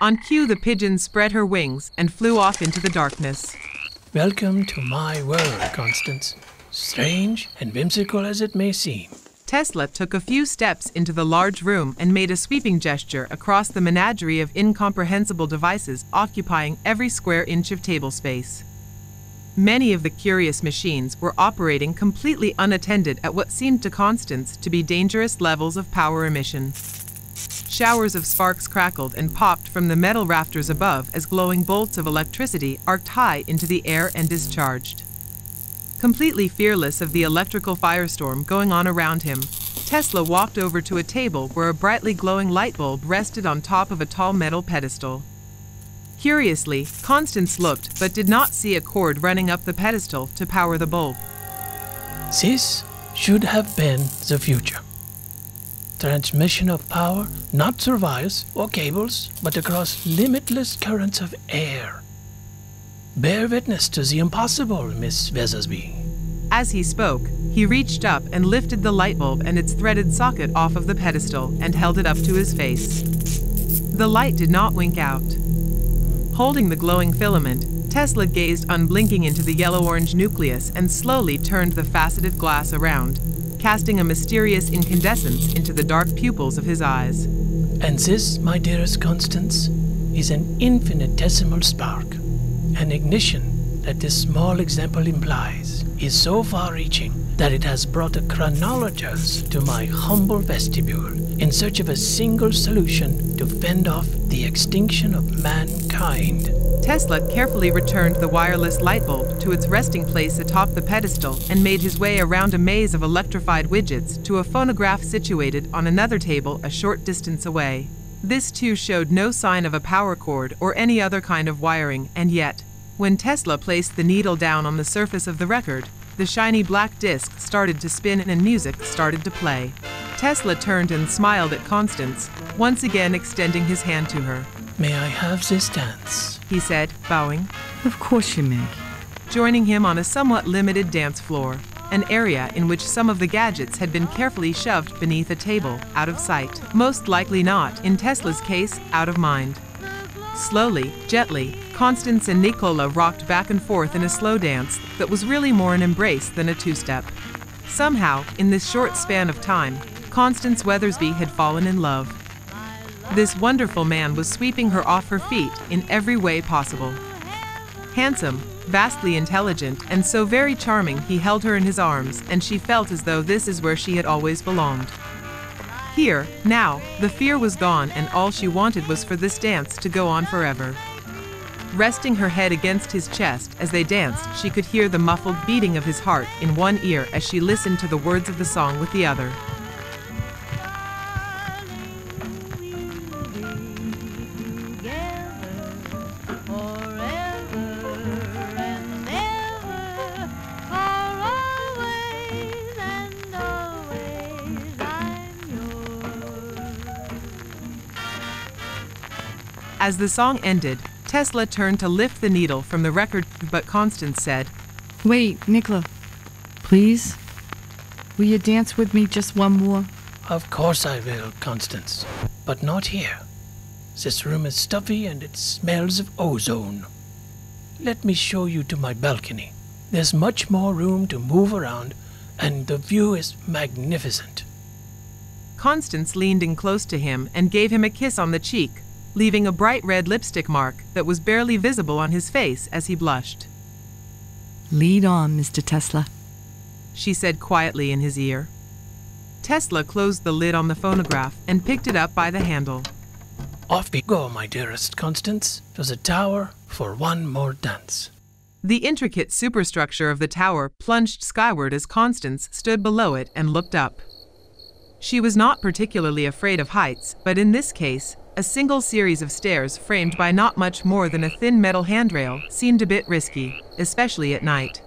On cue, the pigeon spread her wings and flew off into the darkness. Welcome to my world, Constance. Strange and whimsical as it may seem. Tesla took a few steps into the large room and made a sweeping gesture across the menagerie of incomprehensible devices occupying every square inch of table space. Many of the curious machines were operating completely unattended at what seemed to Constance to be dangerous levels of power emission. Showers of sparks crackled and popped from the metal rafters above as glowing bolts of electricity arced high into the air and discharged. Completely fearless of the electrical firestorm going on around him, Tesla walked over to a table where a brightly glowing light bulb rested on top of a tall metal pedestal. Curiously, Constance looked but did not see a cord running up the pedestal to power the bulb. This should have been the future. Transmission of power not through wires or cables, but across limitless currents of air. Bear witness to the impossible, Miss Weathersbee. As he spoke, he reached up and lifted the light bulb and its threaded socket off of the pedestal and held it up to his face. The light did not wink out. Holding the glowing filament, Tesla gazed unblinking into the yellow-orange nucleus and slowly turned the faceted glass around, casting a mysterious incandescence into the dark pupils of his eyes. And this, my dearest Constance, is an infinitesimal spark. An ignition that this small example implies is so far-reaching that it has brought the chronologers to my humble vestibule in search of a single solution to fend off the extinction of mankind. Tesla carefully returned the wireless light bulb to its resting place atop the pedestal and made his way around a maze of electrified widgets to a phonograph situated on another table a short distance away. This too showed no sign of a power cord or any other kind of wiring, and yet, when Tesla placed the needle down on the surface of the record, the shiny black disc started to spin and music started to play. Tesla turned and smiled at Constance, once again extending his hand to her. May I have this dance? He said, bowing. Of course you may. Joining him on a somewhat limited dance floor, an area in which some of the gadgets had been carefully shoved beneath a table, out of sight. Most likely not, in Tesla's case, out of mind. Slowly, gently, Constance and Nikola rocked back and forth in a slow dance that was really more an embrace than a two-step. Somehow, in this short span of time, Constance Weathersbee had fallen in love. This wonderful man was sweeping her off her feet in every way possible. Handsome, vastly intelligent, and so very charming, he held her in his arms, and she felt as though this is where she had always belonged. Here, now, the fear was gone, and all she wanted was for this dance to go on forever. Resting her head against his chest as they danced, she could hear the muffled beating of his heart in one ear as she listened to the words of the song with the other. As the song ended, Tesla turned to lift the needle from the record, but Constance said, Wait, Nikola. Please? Will you dance with me just one more? Of course I will, Constance, but not here. This room is stuffy and it smells of ozone. Let me show you to my balcony. There's much more room to move around, and the view is magnificent. Constance leaned in close to him and gave him a kiss on the cheek, leaving a bright red lipstick mark that was barely visible on his face as he blushed. Lead on, Mr. Tesla, she said quietly in his ear. Tesla closed the lid on the phonograph and picked it up by the handle. Off we go, my dearest Constance, to the tower for one more dance. The intricate superstructure of the tower plunged skyward as Constance stood below it and looked up. She was not particularly afraid of heights, but in this case, a single series of stairs framed by not much more than a thin metal handrail seemed a bit risky, especially at night.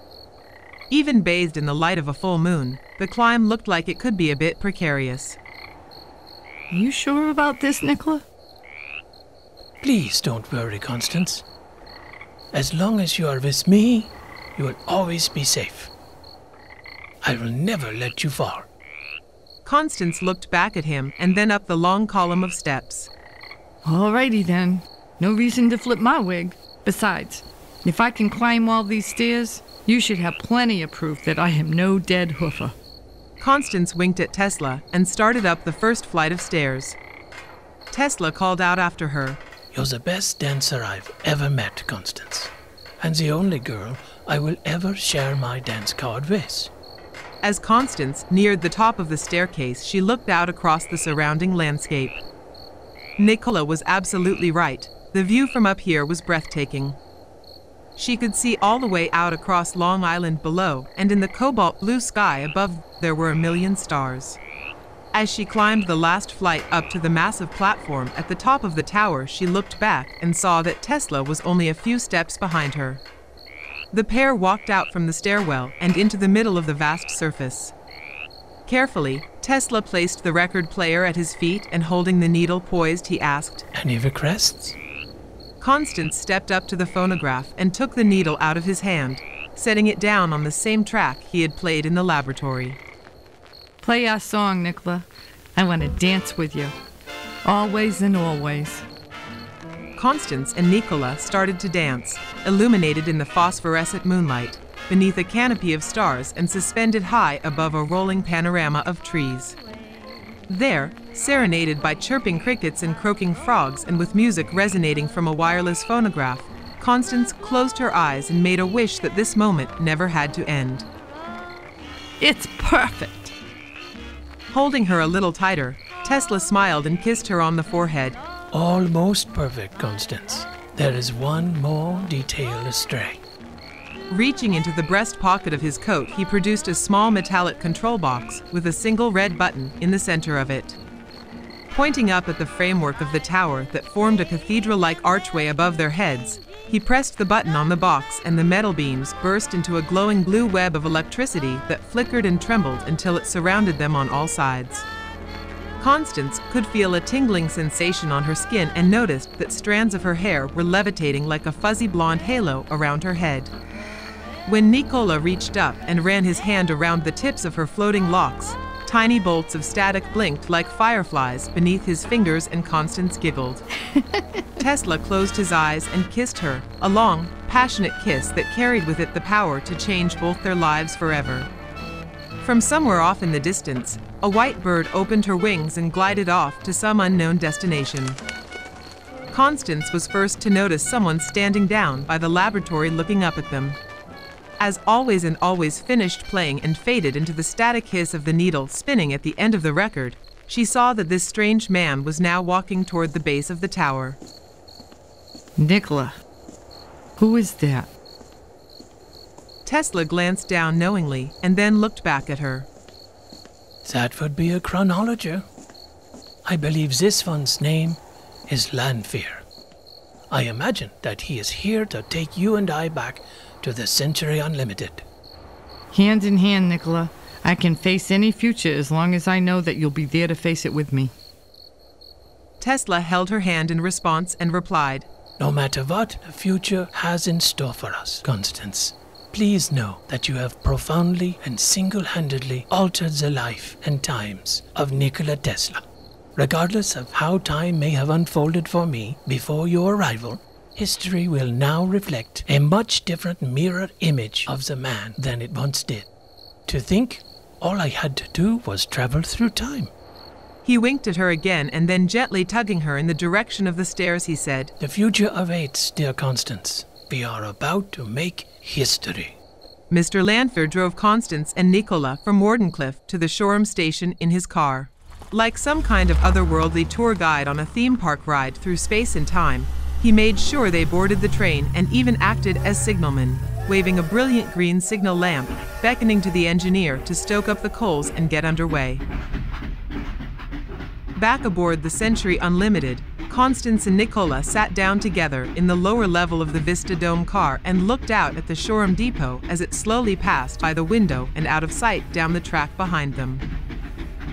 Even bathed in the light of a full moon, the climb looked like it could be a bit precarious. You sure about this, Nikola? Please don't worry, Constance. As long as you are with me, you will always be safe. I will never let you fall. Constance looked back at him and then up the long column of steps. Alrighty then. No reason to flip my wig. Besides, if I can climb all these stairs, you should have plenty of proof that I am no dead hoofer. Constance winked at Tesla and started up the first flight of stairs. Tesla called out after her, You're the best dancer I've ever met, Constance, and the only girl I will ever share my dance card with. As Constance neared the top of the staircase, she looked out across the surrounding landscape. Nikola was absolutely right. The view from up here was breathtaking. She could see all the way out across Long Island below, and in the cobalt blue sky above there were a million stars. As she climbed the last flight up to the massive platform at the top of the tower, she looked back and saw that Tesla was only a few steps behind her. The pair walked out from the stairwell and into the middle of the vast surface. Carefully, Tesla placed the record player at his feet, and holding the needle poised, he asked, Any requests? Constance stepped up to the phonograph and took the needle out of his hand, setting it down on the same track he had played in the laboratory. Play our song, Nikola. I want to dance with you. Always and always. Constance and Nikola started to dance, illuminated in the phosphorescent moonlight, beneath a canopy of stars and suspended high above a rolling panorama of trees. There, serenaded by chirping crickets and croaking frogs and with music resonating from a wireless phonograph, Constance closed her eyes and made a wish that this moment never had to end. It's perfect! Holding her a little tighter, Tesla smiled and kissed her on the forehead. Almost perfect, Constance. There is one more detail astray. Reaching into the breast pocket of his coat, he produced a small metallic control box with a single red button in the center of it. Pointing up at the framework of the tower that formed a cathedral-like archway above their heads, he pressed the button on the box, and the metal beams burst into a glowing blue web of electricity that flickered and trembled until it surrounded them on all sides. Constance could feel a tingling sensation on her skin and noticed that strands of her hair were levitating like a fuzzy blonde halo around her head. When Nikola reached up and ran his hand around the tips of her floating locks, tiny bolts of static blinked like fireflies beneath his fingers, and Constance giggled. Tesla closed his eyes and kissed her, a long, passionate kiss that carried with it the power to change both their lives forever. From somewhere off in the distance, a white bird opened her wings and glided off to some unknown destination. Constance was first to notice someone standing down by the laboratory looking up at them. As Always and Always finished playing and faded into the static hiss of the needle spinning at the end of the record, she saw that this strange man was now walking toward the base of the tower. Nikola, who is that? Tesla glanced down knowingly and then looked back at her. That would be a chronologer. I believe this one's name is Lanfear. I imagine that he is here to take you and I back to the Century Unlimited. Hand in hand, Nikola. I can face any future as long as I know that you'll be there to face it with me. Tesla held her hand in response and replied, No matter what the future has in store for us, Constance, please know that you have profoundly and single-handedly altered the life and times of Nikola Tesla. Regardless of how time may have unfolded for me before your arrival, history will now reflect a much different mirror image of the man than it once did. To think, all I had to do was travel through time. He winked at her again and then gently tugging her in the direction of the stairs, he said, The future awaits, dear Constance. We are about to make history. Mr. Lanfear drove Constance and Nikola from Wardenclyffe to the Shoreham station in his car. Like some kind of otherworldly tour guide on a theme park ride through space and time, he made sure they boarded the train and even acted as signalman, waving a brilliant green signal lamp, beckoning to the engineer to stoke up the coals and get underway. Back aboard the Century Unlimited, Constance and Nikola sat down together in the lower level of the Vista Dome car and looked out at the Shoreham depot as it slowly passed by the window and out of sight down the track behind them.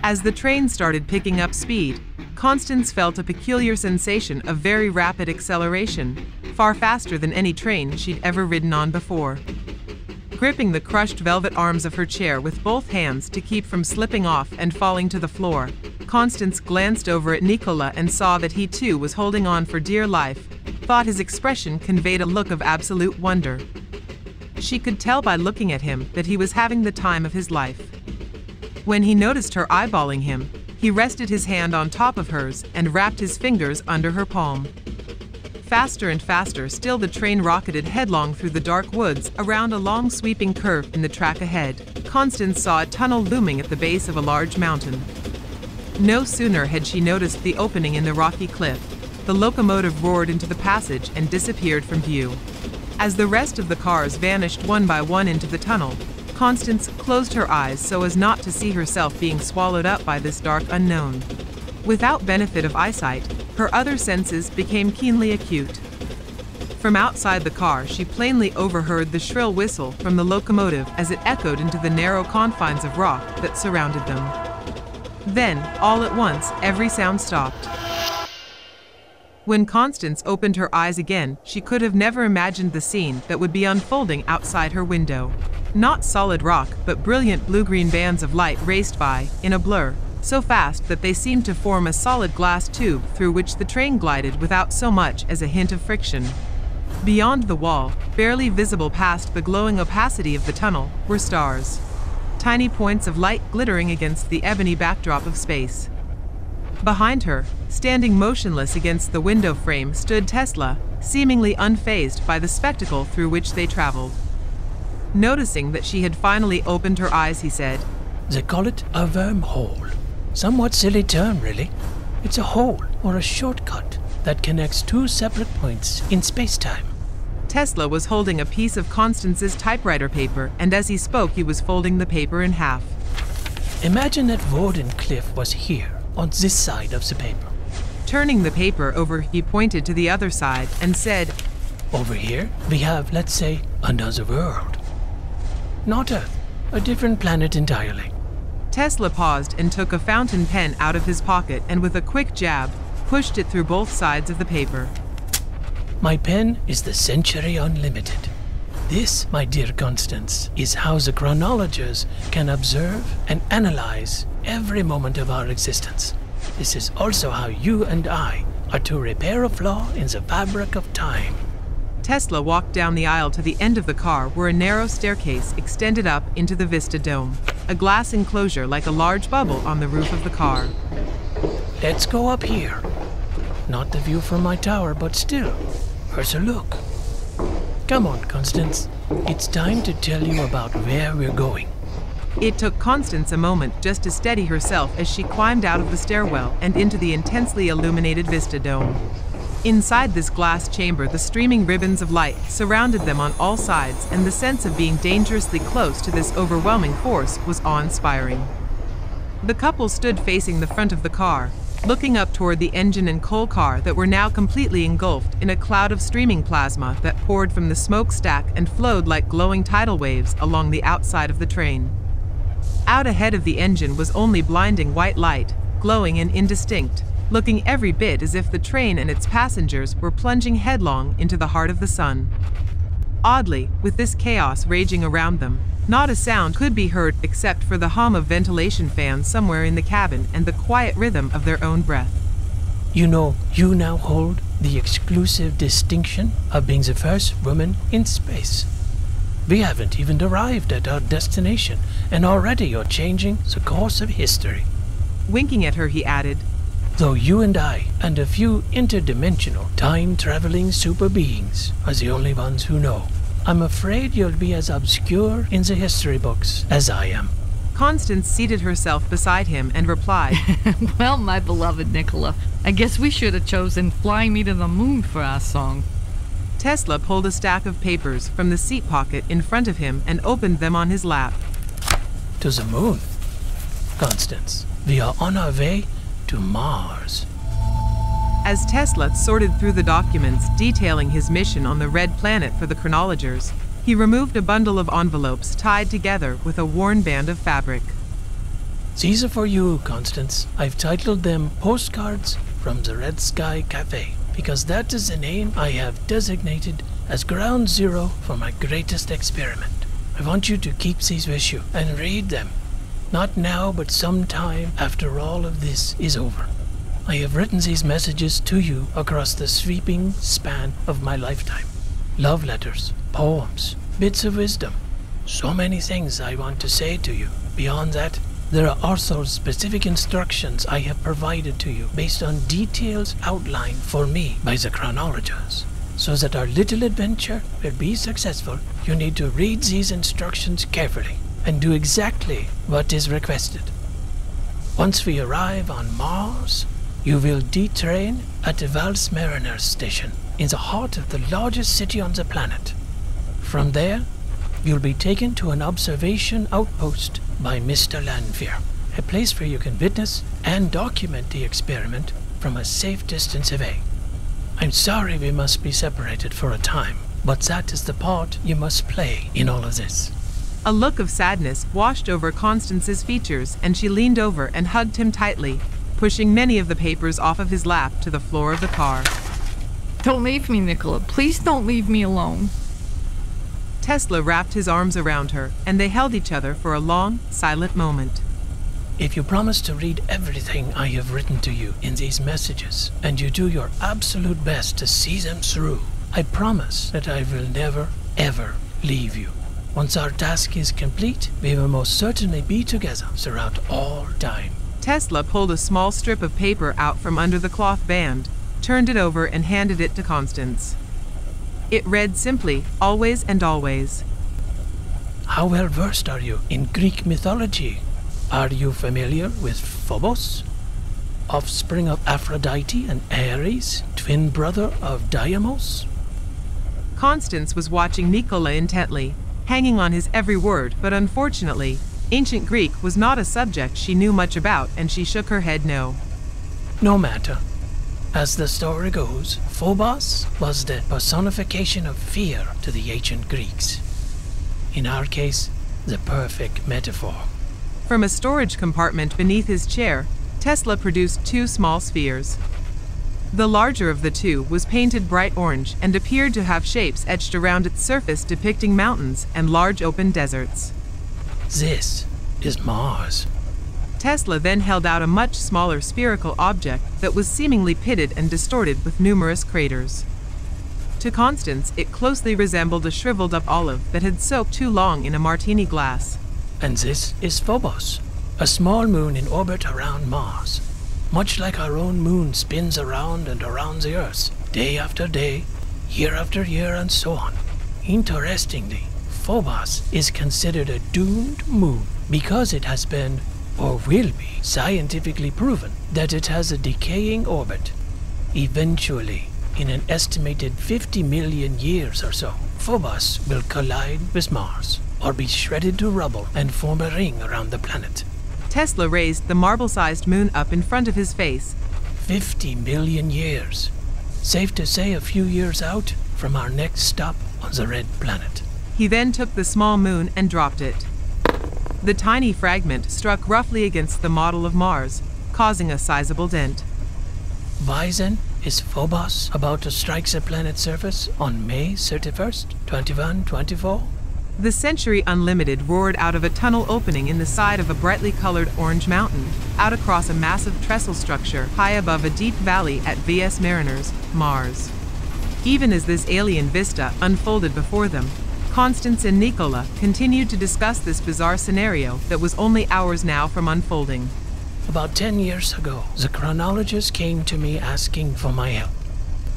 As the train started picking up speed, Constance felt a peculiar sensation of very rapid acceleration, far faster than any train she'd ever ridden on before. Gripping the crushed velvet arms of her chair with both hands to keep from slipping off and falling to the floor, Constance glanced over at Nikola and saw that he too was holding on for dear life, thought his expression conveyed a look of absolute wonder. She could tell by looking at him that he was having the time of his life. When he noticed her eyeballing him, he rested his hand on top of hers and wrapped his fingers under her palm. Faster and faster still the train rocketed headlong through the dark woods around a long sweeping curve in the track ahead. Constance saw a tunnel looming at the base of a large mountain. No sooner had she noticed the opening in the rocky cliff, the locomotive roared into the passage and disappeared from view. As the rest of the cars vanished one by one into the tunnel, Constance closed her eyes so as not to see herself being swallowed up by this dark unknown. Without benefit of eyesight, her other senses became keenly acute. From outside the car, she plainly overheard the shrill whistle from the locomotive as it echoed into the narrow confines of rock that surrounded them. Then, all at once, every sound stopped. When Constance opened her eyes again, she could have never imagined the scene that would be unfolding outside her window. Not solid rock, but brilliant blue-green bands of light raced by, in a blur, so fast that they seemed to form a solid glass tube through which the train glided without so much as a hint of friction. Beyond the wall, barely visible past the glowing opacity of the tunnel, were stars. Tiny points of light glittering against the ebony backdrop of space. Behind her, standing motionless against the window frame, stood Tesla, seemingly unfazed by the spectacle through which they traveled. Noticing that she had finally opened her eyes, he said, They call it a wormhole. Somewhat silly term, really. It's a hole or a shortcut that connects two separate points in space-time. Tesla was holding a piece of Constance's typewriter paper, and as he spoke, he was folding the paper in half. Imagine that Wardenclyffe was here, on this side of the paper. Turning the paper over, he pointed to the other side and said, Over here, we have, let's say, another world. Not Earth, a different planet entirely. Tesla paused and took a fountain pen out of his pocket and with a quick jab, pushed it through both sides of the paper. My pen is the Century Unlimited. This, my dear Constance, is how the chronologers can observe and analyze every moment of our existence. This is also how you and I are to repair a flaw in the fabric of time. Tesla walked down the aisle to the end of the car where a narrow staircase extended up into the Vista Dome, a glass enclosure like a large bubble on the roof of the car. Let's go up here. Not the view from my tower, but still, where's a look? Come on, Constance. It's time to tell you about where we're going. It took Constance a moment just to steady herself as she climbed out of the stairwell and into the intensely illuminated Vista Dome. Inside this glass chamber, the streaming ribbons of light surrounded them on all sides, and the sense of being dangerously close to this overwhelming force was awe-inspiring. The couple stood facing the front of the car, looking up toward the engine and coal car that were now completely engulfed in a cloud of streaming plasma that poured from the smokestack and flowed like glowing tidal waves along the outside of the train. Out ahead of the engine was only blinding white light, glowing and indistinct, looking every bit as if the train and its passengers were plunging headlong into the heart of the sun. Oddly, with this chaos raging around them, Not a sound could be heard except for the hum of ventilation fans somewhere in the cabin and the quiet rhythm of their own breath. You know, you now hold the exclusive distinction of being the first woman in space. We haven't even arrived at our destination, and already you're changing the course of history. Winking at her, he added, Though you and I, and a few interdimensional, time-traveling super beings, are the only ones who know, I'm afraid you'll be as obscure in the history books as I am. Constance seated herself beside him and replied, Well, my beloved Nikola, I guess we should have chosen Fly Me to the Moon for our song. Tesla pulled a stack of papers from the seat pocket in front of him and opened them on his lap. To the moon? Constance, we are on our way to Mars. As Tesla sorted through the documents detailing his mission on the red planet for the chronologers, he removed a bundle of envelopes tied together with a worn band of fabric. These are for you, Constance. I've titled them Postcards from the Red Sky Café, because that is the name I have designated as ground zero for my greatest experiment. I want you to keep these with you and read them. Not now, but sometime after all of this is over. I have written these messages to you across the sweeping span of my lifetime. Love letters, poems, bits of wisdom. So many things I want to say to you. Beyond that, there are also specific instructions I have provided to you based on details outlined for me by the chronologers. So that our little adventure will be successful, you need to read these instructions carefully and do exactly what is requested. Once we arrive on Mars, you will detrain at the Vals Mariners station in the heart of the largest city on the planet. From there, you'll be taken to an observation outpost by Mr. Lanfear, a place where you can witness and document the experiment from a safe distance away. I'm sorry we must be separated for a time, but that is the part you must play in all of this. A look of sadness washed over Constance's features, and she leaned over and hugged him tightly, pushing many of the papers off of his lap to the floor of the car. Don't leave me, Nikola. Please don't leave me alone. Tesla wrapped his arms around her, and they held each other for a long, silent moment. If you promise to read everything I have written to you in these messages, and you do your absolute best to see them through, I promise that I will never, ever leave you. Once our task is complete, we will most certainly be together throughout all time. Tesla pulled a small strip of paper out from under the cloth band, turned it over, and handed it to Constance. It read simply, Always and Always. How well versed are you in Greek mythology? Are you familiar with Phobos? Offspring of Aphrodite and Ares, twin brother of Deimos? Constance was watching Nikola intently, hanging on his every word, but unfortunately, ancient Greek was not a subject she knew much about, and she shook her head no. No matter. As the story goes, Phobos was the personification of fear to the ancient Greeks. In our case, the perfect metaphor. From a storage compartment beneath his chair, Tesla produced two small spheres. The larger of the two was painted bright orange and appeared to have shapes etched around its surface depicting mountains and large open deserts. This is Mars. Tesla then held out a much smaller spherical object that was seemingly pitted and distorted with numerous craters. To Constance, it closely resembled a shriveled-up olive that had soaked too long in a martini glass. And this is Phobos, a small moon in orbit around Mars. Much like our own moon spins around and around the Earth, day after day, year after year, and so on. Interestingly, Phobos is considered a doomed moon because it has been, or will be, scientifically proven that it has a decaying orbit. Eventually, in an estimated 50 million years or so, Phobos will collide with Mars, or be shredded to rubble and form a ring around the planet. Tesla raised the marble-sized moon up in front of his face. 50 million years. Safe to say a few years out from our next stop on the red planet. He then took the small moon and dropped it. The tiny fragment struck roughly against the model of Mars, causing a sizable dent. Why then is Phobos about to strike the planet's surface on May 31st, 2124? The Century Unlimited roared out of a tunnel opening in the side of a brightly colored orange mountain, out across a massive trestle structure high above a deep valley at VS Mariners, Mars. Even as this alien vista unfolded before them, Constance and Nikola continued to discuss this bizarre scenario that was only hours now from unfolding. About 10 years ago, the chronologists came to me asking for my help.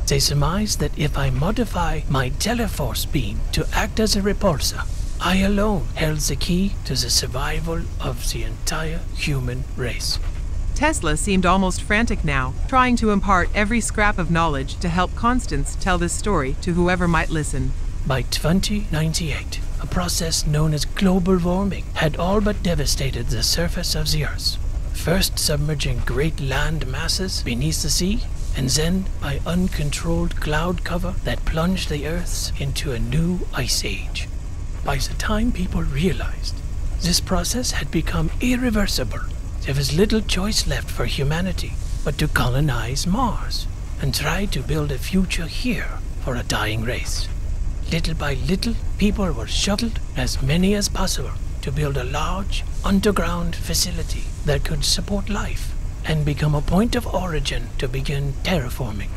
They surmised that if I modify my teleforce beam to act as a repulsor, I alone held the key to the survival of the entire human race. Tesla seemed almost frantic now, trying to impart every scrap of knowledge to help Constance tell this story to whoever might listen. By 2098, a process known as global warming had all but devastated the surface of the Earth, first submerging great land masses beneath the sea, and then by uncontrolled cloud cover that plunged the Earth into a new ice age. By the time people realized this process had become irreversible, there was little choice left for humanity but to colonize Mars and try to build a future here for a dying race. Little by little, people were shuttled, as many as possible, to build a large underground facility that could support life and become a point of origin to begin terraforming.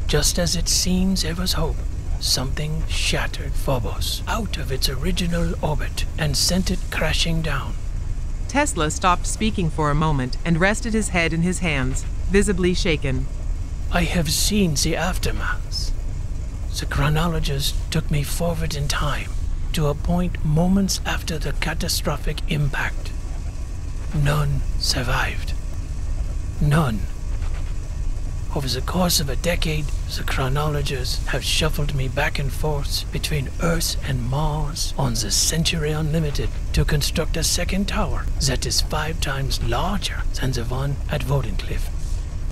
Just as it seems there was hope, something shattered Phobos out of its original orbit and sent it crashing down. Tesla stopped speaking for a moment and rested his head in his hands, visibly shaken. I have seen the aftermath. The chronologist took me forward in time to a point moments after the catastrophic impact. None survived. None. Over the course of a decade, the chronologists have shuffled me back and forth between Earth and Mars on the Century Unlimited to construct a second tower that is 5 times larger than the one at Wardenclyffe.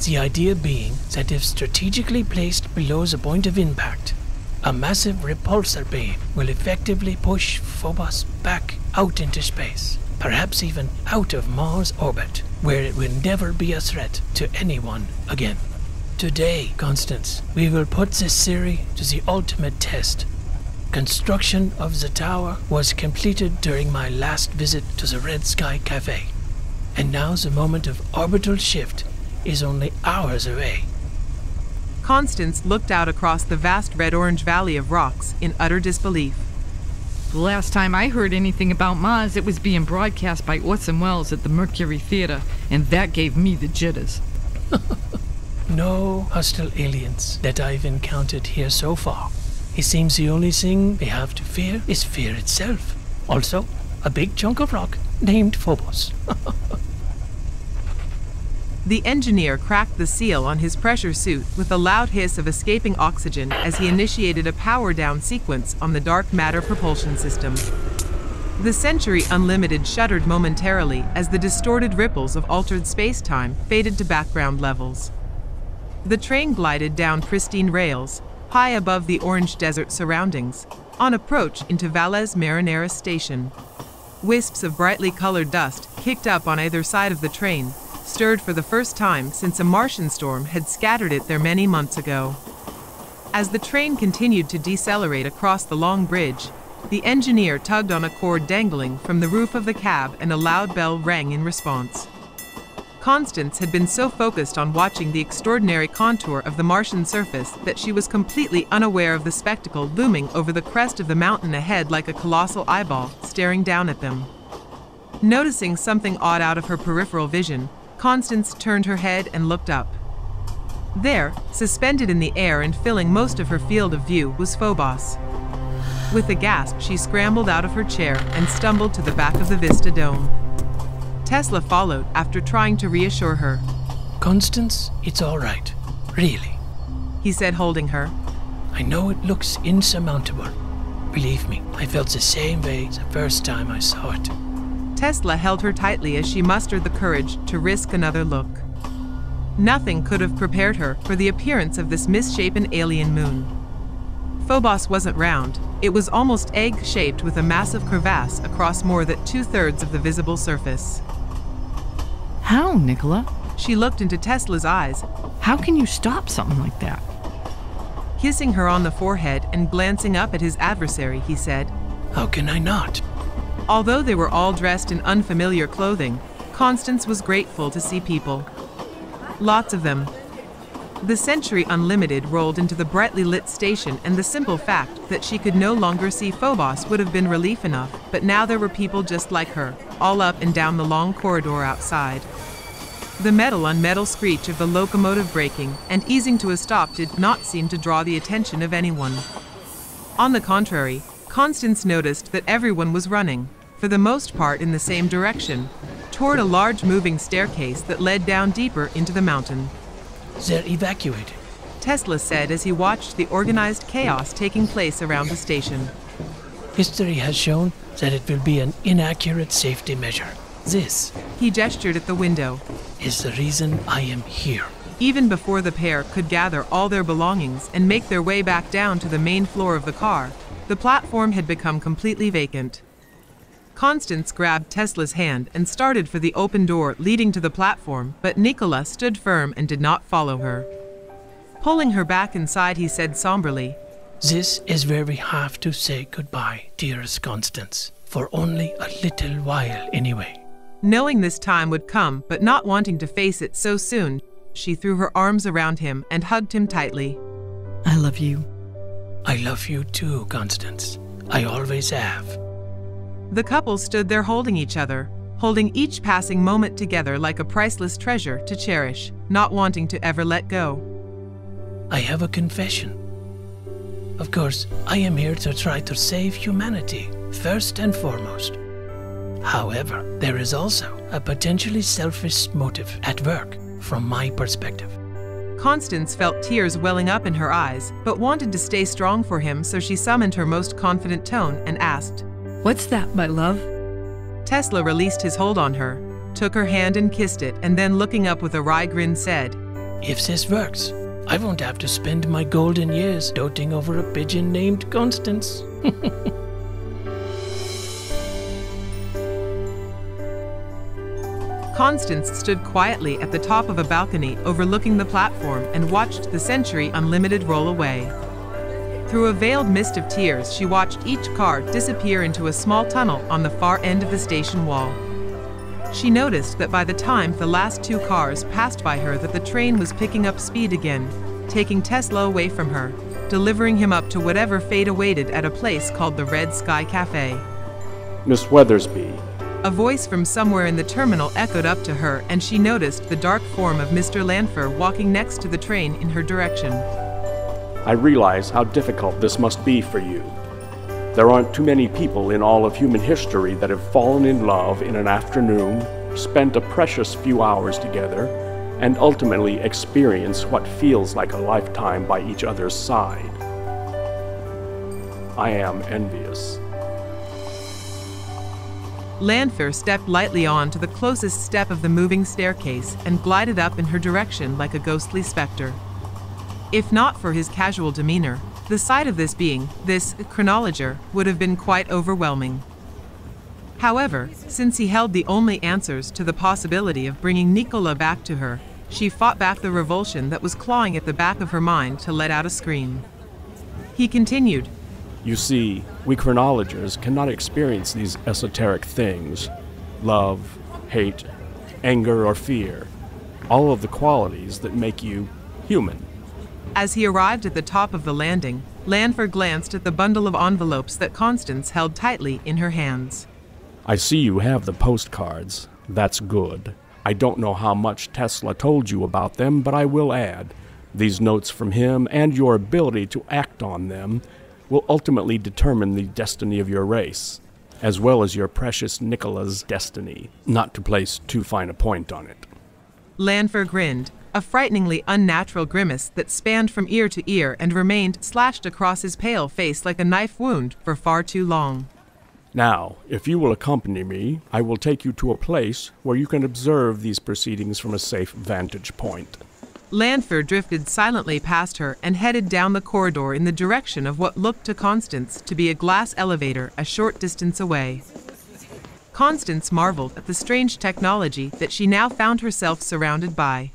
The idea being that if strategically placed below the point of impact, a massive repulsor beam will effectively push Phobos back out into space, perhaps even out of Mars' orbit, where it will never be a threat to anyone again. Today, Constance, we will put this theory to the ultimate test. Construction of the tower was completed during my last visit to the Red Sky Café, and now the moment of orbital shift is only hours away. Constance looked out across the vast red-orange valley of rocks in utter disbelief. The last time I heard anything about Mars, it was being broadcast by Orson Welles at the Mercury Theater, and that gave me the jitters. No hostile aliens that I've encountered here so far. It seems the only thing they have to fear is fear itself. Also, a big chunk of rock named Phobos. The engineer cracked the seal on his pressure suit with a loud hiss of escaping oxygen as he initiated a power-down sequence on the dark matter propulsion system. The Century Unlimited shuddered momentarily as the distorted ripples of altered space-time faded to background levels. The train glided down pristine rails, high above the orange desert surroundings, on approach into Valles Marineris station. Wisps of brightly colored dust kicked up on either side of the train, stirred for the first time since a Martian storm had scattered it there many months ago. As the train continued to decelerate across the long bridge, the engineer tugged on a cord dangling from the roof of the cab and a loud bell rang in response. Constance had been so focused on watching the extraordinary contour of the Martian surface that she was completely unaware of the spectacle looming over the crest of the mountain ahead like a colossal eyeball staring down at them. Noticing something odd out of her peripheral vision, Constance turned her head and looked up. There, suspended in the air and filling most of her field of view, was Phobos. With a gasp, she scrambled out of her chair and stumbled to the back of the Vista Dome. Tesla followed after trying to reassure her. Constance, it's all right. Really. He said, holding her. I know it looks insurmountable. Believe me, I felt the same way the first time I saw it. Tesla held her tightly as she mustered the courage to risk another look. Nothing could have prepared her for the appearance of this misshapen alien moon. Phobos wasn't round. It was almost egg-shaped with a massive crevasse across more than 2/3 of the visible surface. How, Nikola? She looked into Tesla's eyes. How can you stop something like that? Kissing her on the forehead and glancing up at his adversary, he said, How can I not? Although they were all dressed in unfamiliar clothing, Constance was grateful to see people. Lots of them. The Century Unlimited rolled into the brightly lit station, and the simple fact that she could no longer see Phobos would have been relief enough, but now there were people just like her, all up and down the long corridor outside. The metal-on-metal screech of the locomotive braking and easing to a stop did not seem to draw the attention of anyone. On the contrary, Constance noticed that everyone was running, for the most part in the same direction, toward a large moving staircase that led down deeper into the mountain. They're evacuating, Tesla said as he watched the organized chaos taking place around the station. History has shown that it will be an inaccurate safety measure. This, he gestured at the window, is the reason I am here. Even before the pair could gather all their belongings and make their way back down to the main floor of the car, the platform had become completely vacant. Constance grabbed Tesla's hand and started for the open door leading to the platform, but Nikola stood firm and did not follow her. Pulling her back inside, he said somberly, This is where we have to say goodbye, dearest Constance, for only a little while anyway. Knowing this time would come, but not wanting to face it so soon, she threw her arms around him and hugged him tightly. I love you. I love you too, Constance. I always have. The couple stood there holding each other, holding each passing moment together like a priceless treasure to cherish, not wanting to ever let go. I have a confession. Of course, I am here to try to save humanity, first and foremost. However, there is also a potentially selfish motive at work, from my perspective. Constance felt tears welling up in her eyes, but wanted to stay strong for him, so she summoned her most confident tone and asked, What's that, my love? Tesla released his hold on her, took her hand and kissed it, and then looking up with a wry grin said, If this works, I won't have to spend my golden years doting over a pigeon named Constance. Constance stood quietly at the top of a balcony overlooking the platform and watched the Century Unlimited roll away. Through a veiled mist of tears, she watched each car disappear into a small tunnel on the far end of the station wall. She noticed that by the time the last two cars passed by her that the train was picking up speed again, taking Tesla away from her, delivering him up to whatever fate awaited at a place called the Red Sky Café. Miss Weathersbee. A voice from somewhere in the terminal echoed up to her, and she noticed the dark form of Mr. Lanfer walking next to the train in her direction. I realize how difficult this must be for you. There aren't too many people in all of human history that have fallen in love in an afternoon, spent a precious few hours together, and ultimately experience what feels like a lifetime by each other's side. I am envious. Lanfer stepped lightly on to the closest step of the moving staircase and glided up in her direction like a ghostly specter. If not for his casual demeanor, the sight of this being, this chronologer, would have been quite overwhelming. However, since he held the only answers to the possibility of bringing Nikola back to her, she fought back the revulsion that was clawing at the back of her mind to let out a scream. He continued, You see, we chronologers cannot experience these esoteric things. Love, hate, anger, or fear. All of the qualities that make you human. As he arrived at the top of the landing, Lanfer glanced at the bundle of envelopes that Constance held tightly in her hands. I see you have the postcards. That's good. I don't know how much Tesla told you about them, but I will add, these notes from him and your ability to act on them will ultimately determine the destiny of your race, as well as your precious Nikola's destiny, not to place too fine a point on it. Lanfer grinned, a frighteningly unnatural grimace that spanned from ear to ear and remained slashed across his pale face like a knife wound for far too long. Now, if you will accompany me, I will take you to a place where you can observe these proceedings from a safe vantage point. Lanfer drifted silently past her and headed down the corridor in the direction of what looked to Constance to be a glass elevator a short distance away. Constance marveled at the strange technology that she now found herself surrounded by.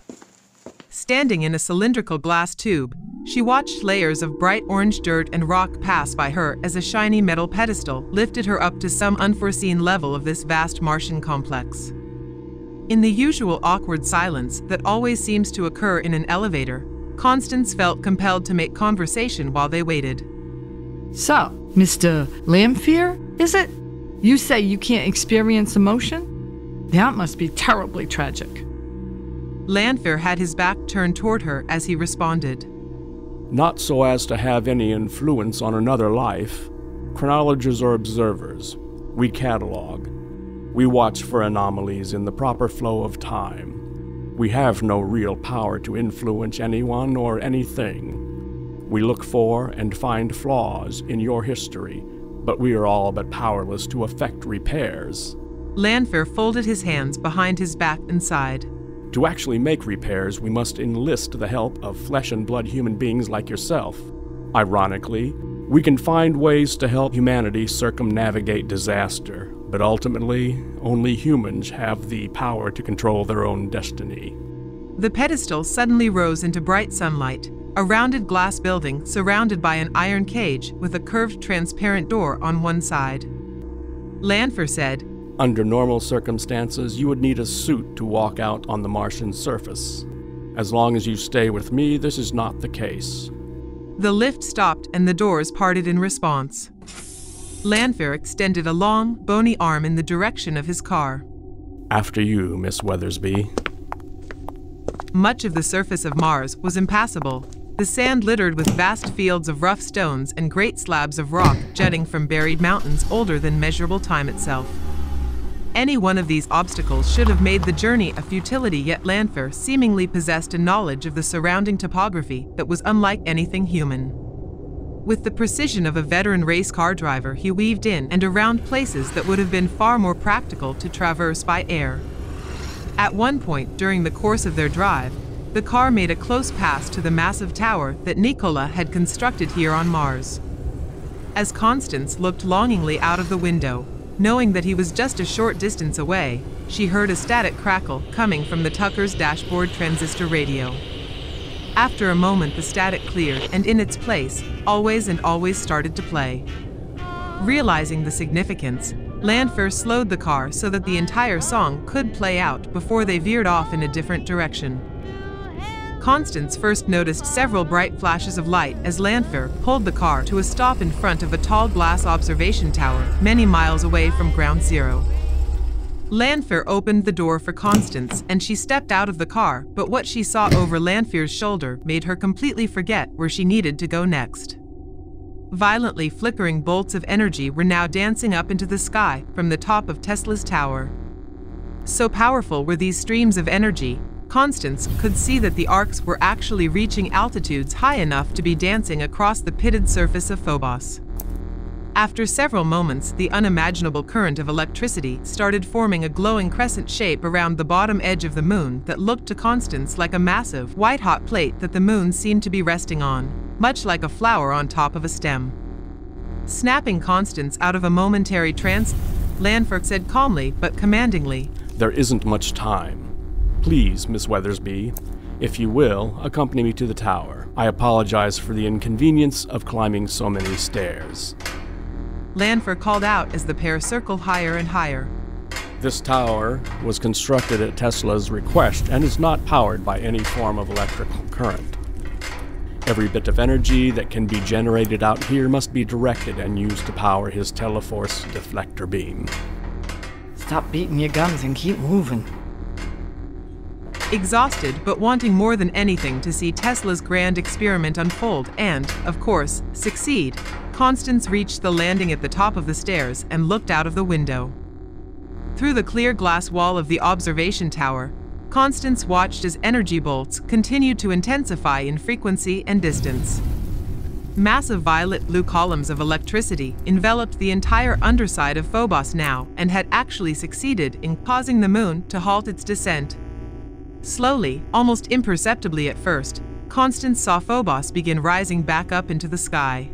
Standing in a cylindrical glass tube, She watched layers of bright orange dirt and rock pass by her as a shiny metal pedestal lifted her up to some unforeseen level of this vast Martian complex. In the usual awkward silence that always seems to occur in an elevator, Constance felt compelled to make conversation while they waited. So, Mr. Lanfear, is it? You say you can't experience emotion? That must be terribly tragic. Lanfear had his back turned toward her as he responded. Not so as to have any influence on another life. Chronologers or observers. We catalog. We watch for anomalies in the proper flow of time. We have no real power to influence anyone or anything. We look for and find flaws in your history, but we are all but powerless to effect repairs. Lanfear folded his hands behind his back and sighed. To actually make repairs, we must enlist the help of flesh and blood human beings like yourself. Ironically, we can find ways to help humanity circumnavigate disaster, but ultimately, only humans have the power to control their own destiny. The pedestal suddenly rose into bright sunlight, a rounded glass building surrounded by an iron cage with a curved transparent door on one side. Lanfear said, Under normal circumstances, you would need a suit to walk out on the Martian surface. As long as you stay with me, this is not the case. The lift stopped and the doors parted in response. Lanfear extended a long, bony arm in the direction of his car. After you, Miss Weathersbee. Much of the surface of Mars was impassable, the sand littered with vast fields of rough stones and great slabs of rock jutting from buried mountains older than measurable time itself. Any one of these obstacles should have made the journey a futility, yet Lanfear seemingly possessed a knowledge of the surrounding topography that was unlike anything human. With the precision of a veteran race car driver, he weaved in and around places that would have been far more practical to traverse by air. At one point during the course of their drive, the car made a close pass to the massive tower that Nikola had constructed here on Mars. As Constance looked longingly out of the window, knowing that he was just a short distance away, she heard a static crackle coming from the Tucker's dashboard transistor radio. After a moment, the static cleared, and in its place, Always and Always started to play. Realizing the significance, Lanfear slowed the car so that the entire song could play out before they veered off in a different direction. Constance first noticed several bright flashes of light as Lanfear pulled the car to a stop in front of a tall glass observation tower many miles away from Ground Zero. Lanfear opened the door for Constance and she stepped out of the car, but what she saw over Lanfear's shoulder made her completely forget where she needed to go next. Violently flickering bolts of energy were now dancing up into the sky from the top of Tesla's tower. So powerful were these streams of energy, Constance could see that the arcs were actually reaching altitudes high enough to be dancing across the pitted surface of Phobos. After several moments, the unimaginable current of electricity started forming a glowing crescent shape around the bottom edge of the moon that looked to Constance like a massive, white-hot plate that the moon seemed to be resting on, much like a flower on top of a stem. Snapping Constance out of a momentary trance, Lanfear said calmly but commandingly, There isn't much time. Please, Miss Weathersbee, if you will, accompany me to the tower. I apologize for the inconvenience of climbing so many stairs. Lanfear called out as the pair circled higher and higher. This tower was constructed at Tesla's request and is not powered by any form of electrical current. Every bit of energy that can be generated out here must be directed and used to power his Teleforce deflector beam. Stop beating your gums and keep moving. Exhausted but wanting more than anything to see Tesla's grand experiment unfold and, of course, succeed, Constance reached the landing at the top of the stairs and looked out of the window. Through the clear glass wall of the observation tower, Constance watched as energy bolts continued to intensify in frequency and distance. Massive violet-blue columns of electricity enveloped the entire underside of Phobos now and had actually succeeded in causing the moon to halt its descent. Slowly, almost imperceptibly at first, Constance saw Phobos begin rising back up into the sky.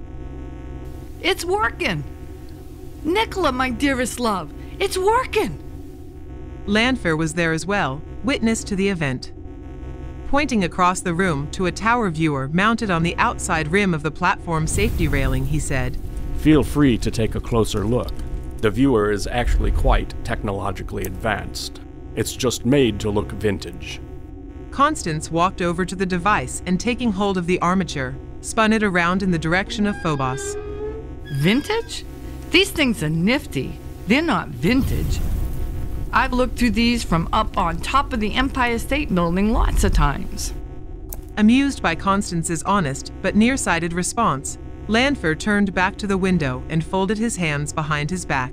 It's working! Nikola, my dearest love, it's working! Lanfear was there as well, witness to the event. Pointing across the room to a tower viewer mounted on the outside rim of the platform safety railing, he said, "Feel free to take a closer look. The viewer is actually quite technologically advanced. It's just made to look vintage." Constance walked over to the device and, taking hold of the armature, spun it around in the direction of Phobos. Vintage? These things are nifty. They're not vintage. I've looked through these from up on top of the Empire State Building lots of times. Amused by Constance's honest but nearsighted response, Lanfear turned back to the window and folded his hands behind his back.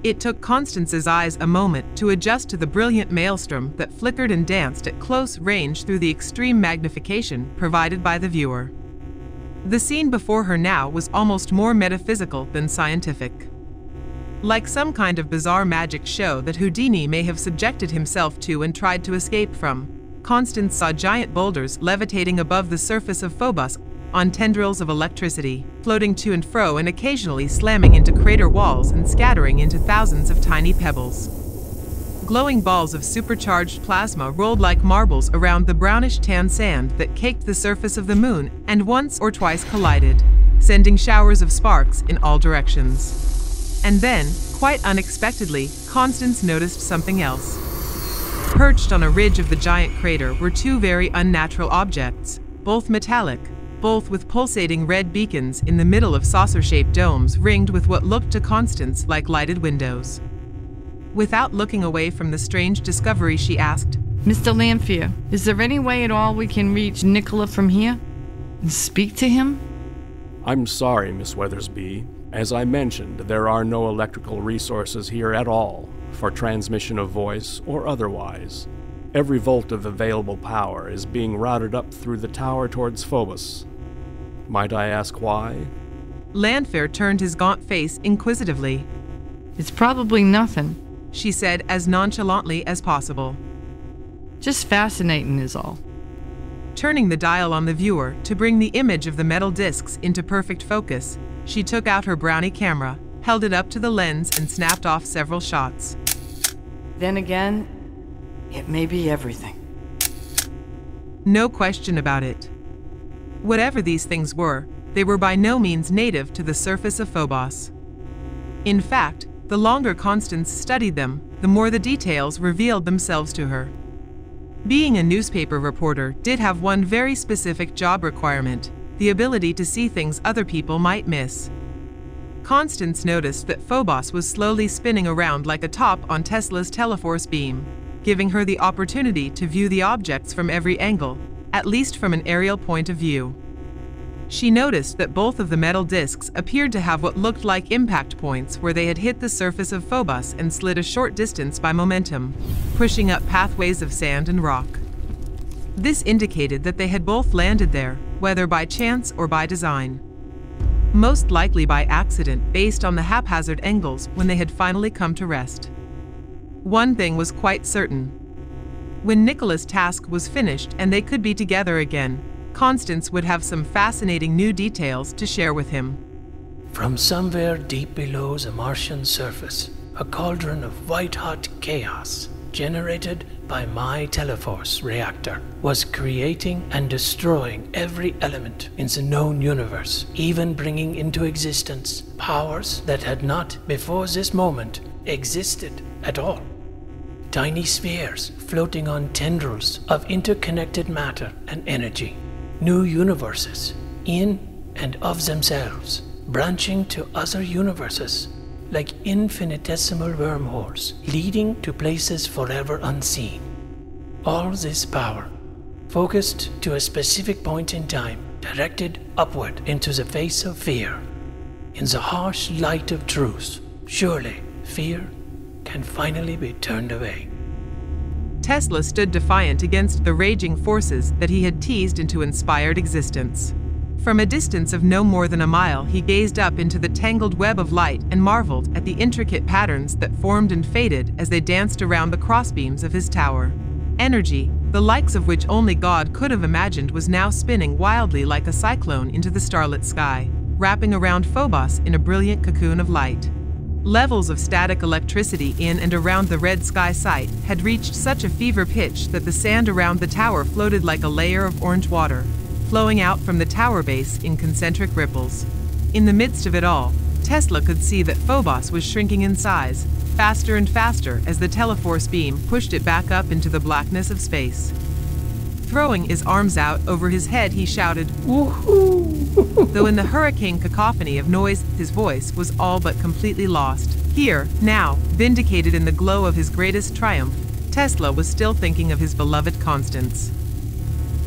It took Constance's eyes a moment to adjust to the brilliant maelstrom that flickered and danced at close range through the extreme magnification provided by the viewer. The scene before her now was almost more metaphysical than scientific. Like some kind of bizarre magic show that Houdini may have subjected himself to and tried to escape from, Constance saw giant boulders levitating above the surface of Phobos on tendrils of electricity, floating to and fro and occasionally slamming into crater walls and scattering into thousands of tiny pebbles. Glowing balls of supercharged plasma rolled like marbles around the brownish-tan sand that caked the surface of the moon and once or twice collided, sending showers of sparks in all directions. And then, quite unexpectedly, Constance noticed something else. Perched on a ridge of the giant crater were two very unnatural objects, both metallic, both with pulsating red beacons in the middle of saucer-shaped domes ringed with what looked to Constance like lighted windows. Without looking away from the strange discovery, she asked, "Mr. Lanfear, is there any way at all we can reach Nikola from here and speak to him?" "I'm sorry, Miss Weathersbee. As I mentioned, there are no electrical resources here at all for transmission of voice or otherwise. Every volt of available power is being routed up through the tower towards Phobos. Might I ask why?" Lanfear turned his gaunt face inquisitively. "It's probably nothing," she said as nonchalantly as possible. "Just fascinating is all." Turning the dial on the viewer to bring the image of the metal discs into perfect focus, she took out her brownie camera, held it up to the lens, and snapped off several shots. "Then again, it may be everything." No question about it. Whatever these things were, they were by no means native to the surface of Phobos. In fact, the longer Constance studied them, the more the details revealed themselves to her. Being a newspaper reporter did have one very specific job requirement: the ability to see things other people might miss. Constance noticed that Phobos was slowly spinning around like a top on Tesla's Teleforce beam, giving her the opportunity to view the objects from every angle, at least from an aerial point of view. She noticed that both of the metal discs appeared to have what looked like impact points where they had hit the surface of Phobos and slid a short distance by momentum, pushing up pathways of sand and rock. This indicated that they had both landed there, whether by chance or by design. Most likely by accident, based on the haphazard angles when they had finally come to rest. One thing was quite certain. When Nikola's task was finished and they could be together again, Constance would have some fascinating new details to share with him. From somewhere deep below the Martian surface, a cauldron of white-hot chaos, generated by my Teleforce reactor, was creating and destroying every element in the known universe, even bringing into existence powers that had not, before this moment, existed at all. Tiny spheres floating on tendrils of interconnected matter and energy. New universes, in and of themselves, branching to other universes, like infinitesimal wormholes, leading to places forever unseen. All this power, focused to a specific point in time, directed upward into the face of fear. In the harsh light of truth, surely fear can finally be turned away. Tesla stood defiant against the raging forces that he had teased into inspired existence. From a distance of no more than a mile, he gazed up into the tangled web of light and marveled at the intricate patterns that formed and faded as they danced around the crossbeams of his tower. Energy, the likes of which only God could have imagined, was now spinning wildly like a cyclone into the starlit sky, wrapping around Phobos in a brilliant cocoon of light. Levels of static electricity in and around the red sky site had reached such a fever pitch that the sand around the tower floated like a layer of orange water, flowing out from the tower base in concentric ripples. In the midst of it all, Tesla could see that Phobos was shrinking in size, faster and faster as the teleforce beam pushed it back up into the blackness of space. Throwing his arms out over his head, he shouted, "Woohoo!" Though in the hurricane cacophony of noise, his voice was all but completely lost. Here, now, vindicated in the glow of his greatest triumph, Tesla was still thinking of his beloved Constance.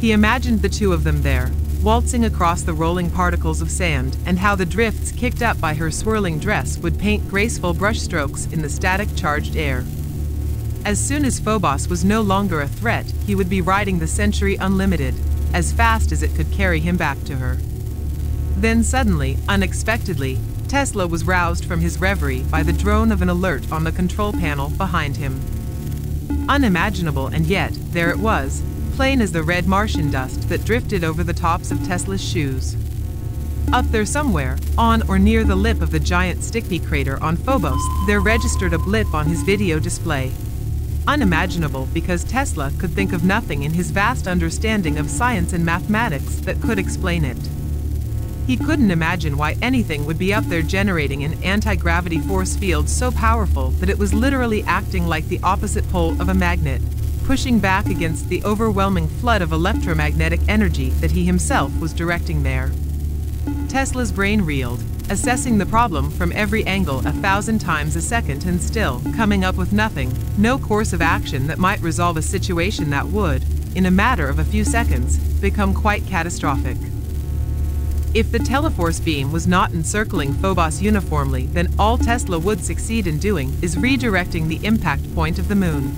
He imagined the two of them there, waltzing across the rolling particles of sand, and how the drifts kicked up by her swirling dress would paint graceful brushstrokes in the static-charged air. As soon as Phobos was no longer a threat, he would be riding the Century Unlimited, as fast as it could carry him back to her. Then suddenly, unexpectedly, Tesla was roused from his reverie by the drone of an alert on the control panel behind him. Unimaginable, and yet, there it was, plain as the red Martian dust that drifted over the tops of Tesla's shoes. Up there somewhere, on or near the lip of the giant Stickney crater on Phobos, there registered a blip on his video display. Unimaginable because Tesla could think of nothing in his vast understanding of science and mathematics that could explain it. He couldn't imagine why anything would be up there generating an anti-gravity force field so powerful that it was literally acting like the opposite pole of a magnet, pushing back against the overwhelming flood of electromagnetic energy that he himself was directing there. Tesla's brain reeled, assessing the problem from every angle 1,000 times a second and still coming up with nothing, no course of action that might resolve a situation that would, in a matter of a few seconds, become quite catastrophic. If the teleforce beam was not encircling Phobos uniformly, then all Tesla would succeed in doing is redirecting the impact point of the moon.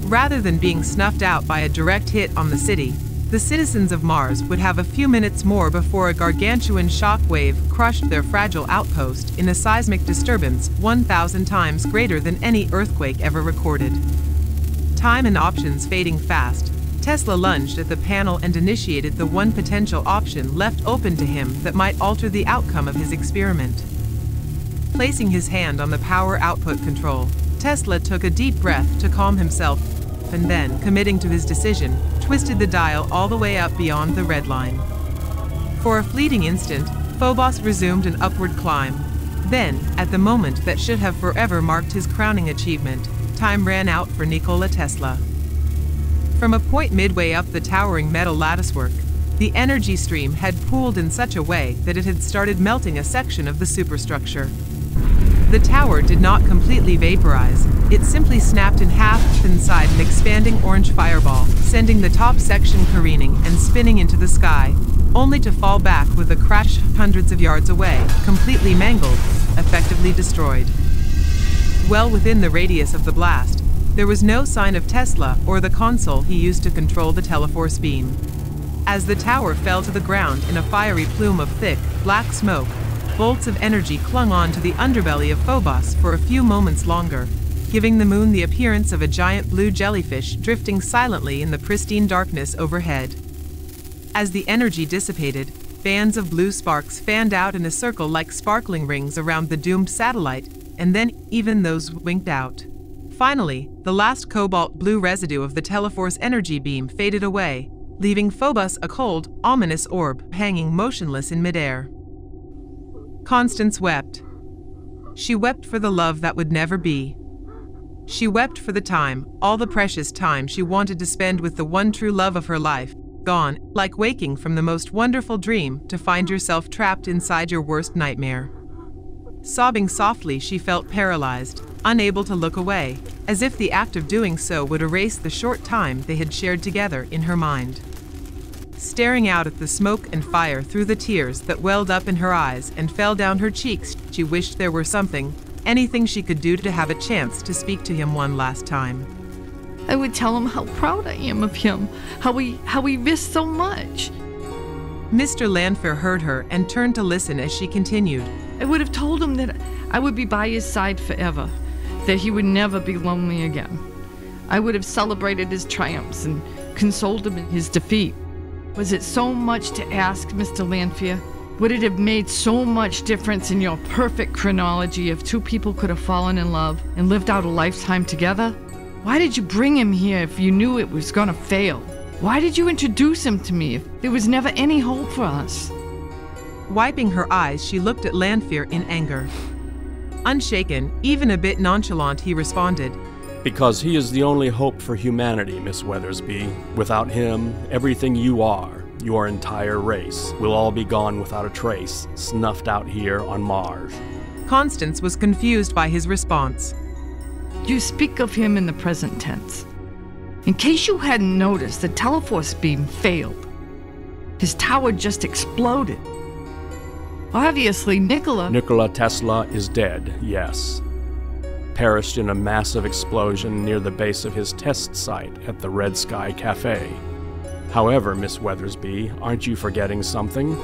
Rather than being snuffed out by a direct hit on the city, the citizens of Mars would have a few minutes more before a gargantuan shock wave crushed their fragile outpost in a seismic disturbance 1,000 times greater than any earthquake ever recorded. Time and options fading fast, Tesla lunged at the panel and initiated the one potential option left open to him that might alter the outcome of his experiment. Placing his hand on the power output control, Tesla took a deep breath to calm himself, and then, committing to his decision, twisted the dial all the way up beyond the red line. For a fleeting instant, Phobos resumed an upward climb. Then, at the moment that should have forever marked his crowning achievement, time ran out for Nikola Tesla. From a point midway up the towering metal latticework, the energy stream had pooled in such a way that it had started melting a section of the superstructure. The tower did not completely vaporize, it simply snapped in half inside an expanding orange fireball, sending the top section careening and spinning into the sky, only to fall back with a crash hundreds of yards away, completely mangled, effectively destroyed. Well within the radius of the blast, there was no sign of Tesla or the console he used to control the teleforce beam. As the tower fell to the ground in a fiery plume of thick, black smoke, bolts of energy clung on to the underbelly of Phobos for a few moments longer, giving the moon the appearance of a giant blue jellyfish drifting silently in the pristine darkness overhead. As the energy dissipated, bands of blue sparks fanned out in a circle like sparkling rings around the doomed satellite, and then even those winked out. Finally, the last cobalt blue residue of the teleforce energy beam faded away, leaving Phobos a cold, ominous orb hanging motionless in midair. Constance wept. She wept for the love that would never be. She wept for the time, all the precious time she wanted to spend with the one true love of her life, gone, like waking from the most wonderful dream to find yourself trapped inside your worst nightmare. Sobbing softly, she felt paralyzed, unable to look away, as if the act of doing so would erase the short time they had shared together in her mind. Staring out at the smoke and fire through the tears that welled up in her eyes and fell down her cheeks, she wished there were something, anything she could do to have a chance to speak to him one last time. I would tell him how proud I am of him, how he risked so much. Mr. Landfair heard her and turned to listen as she continued. I would have told him that I would be by his side forever, that he would never be lonely again. I would have celebrated his triumphs and consoled him in his defeat. Was it so much to ask, Mr. Landfair? Would it have made so much difference in your perfect chronology if two people could have fallen in love and lived out a lifetime together? Why did you bring him here if you knew it was gonna fail? Why did you introduce him to me if there was never any hope for us? Wiping her eyes, she looked at Lanfear in anger. Unshaken, even a bit nonchalant, he responded, Because he is the only hope for humanity, Miss Weathersbee. Without him, everything you are, your entire race, will all be gone without a trace, snuffed out here on Mars. Constance was confused by his response. You speak of him in the present tense. In case you hadn't noticed, the teleforce beam failed. His tower just exploded. Obviously, Nikola Tesla is dead, yes. Perished in a massive explosion near the base of his test site at the Red Sky Café. However, Miss Weathersbee, aren't you forgetting something?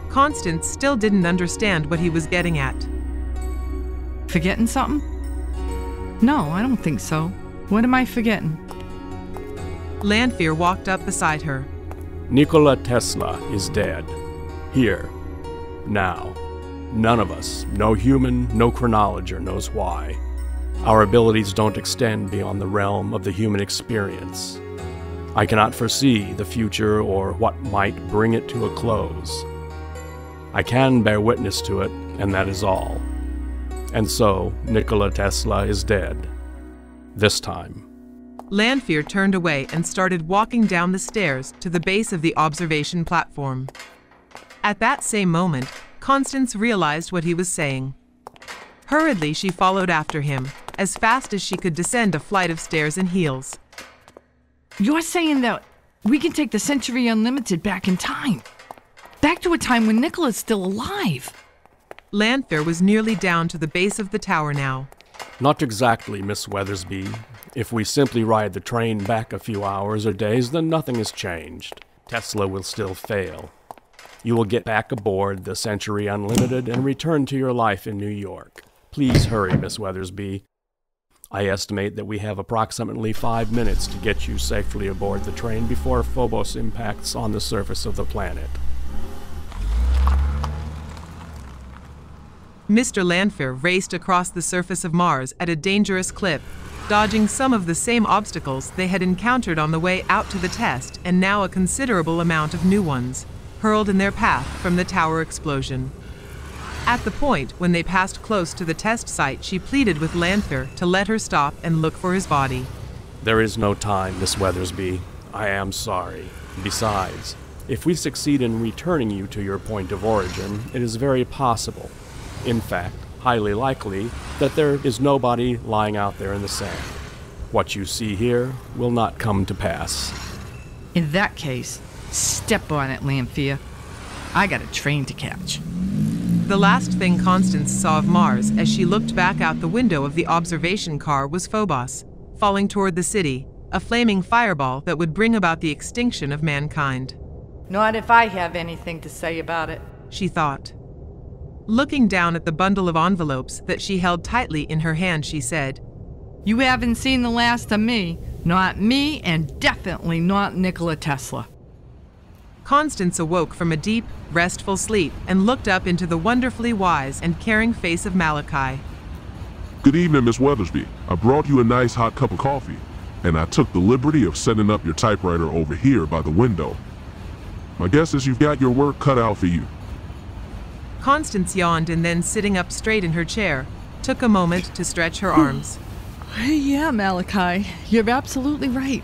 Constance still didn't understand what he was getting at. Forgetting something? No, I don't think so. What am I forgetting? Lanfear walked up beside her. Nikola Tesla is dead. Here. Now. None of us, no human, no chronologer knows why. Our abilities don't extend beyond the realm of the human experience. I cannot foresee the future or what might bring it to a close. I can bear witness to it, and that is all. And so, Nikola Tesla is dead. This time. Lanfear turned away and started walking down the stairs to the base of the observation platform. At that same moment, Constance realized what he was saying. Hurriedly, she followed after him, as fast as she could descend a flight of stairs in heels. You're saying that we can take the Century Unlimited back in time. Back to a time when Nikola's still alive. Lanfear was nearly down to the base of the tower now. Not exactly, Miss Weathersbee. If we simply ride the train back a few hours or days, then nothing has changed. Tesla will still fail. You will get back aboard the Century Unlimited and return to your life in New York. Please hurry, Miss Weathersbee. I estimate that we have approximately 5 minutes to get you safely aboard the train before Phobos impacts on the surface of the planet. Mr. Lanfear raced across the surface of Mars at a dangerous clip, dodging some of the same obstacles they had encountered on the way out to the test, and now a considerable amount of new ones, hurled in their path from the tower explosion. At the point when they passed close to the test site, she pleaded with Lanfear to let her stop and look for his body. There is no time, Miss Weathersbee. I am sorry. Besides, if we succeed in returning you to your point of origin, it is very possible, in fact, highly likely, that there is nobody lying out there in the sand. What you see here will not come to pass. In that case, step on it, Lanfear. I got a train to catch. The last thing Constance saw of Mars as she looked back out the window of the observation car was Phobos, falling toward the city, a flaming fireball that would bring about the extinction of mankind. Not if I have anything to say about it, she thought. Looking down at the bundle of envelopes that she held tightly in her hand, she said, You haven't seen the last of me. Not me, and definitely not Nikola Tesla. Constance awoke from a deep, restful sleep and looked up into the wonderfully wise and caring face of Malachi. Good evening, Miss Weathersbee. I brought you a nice hot cup of coffee, and I took the liberty of setting up your typewriter over here by the window. My guess is you've got your work cut out for you. Constance yawned and then, sitting up straight in her chair, took a moment to stretch her arms. Yeah, Malachi, you're absolutely right.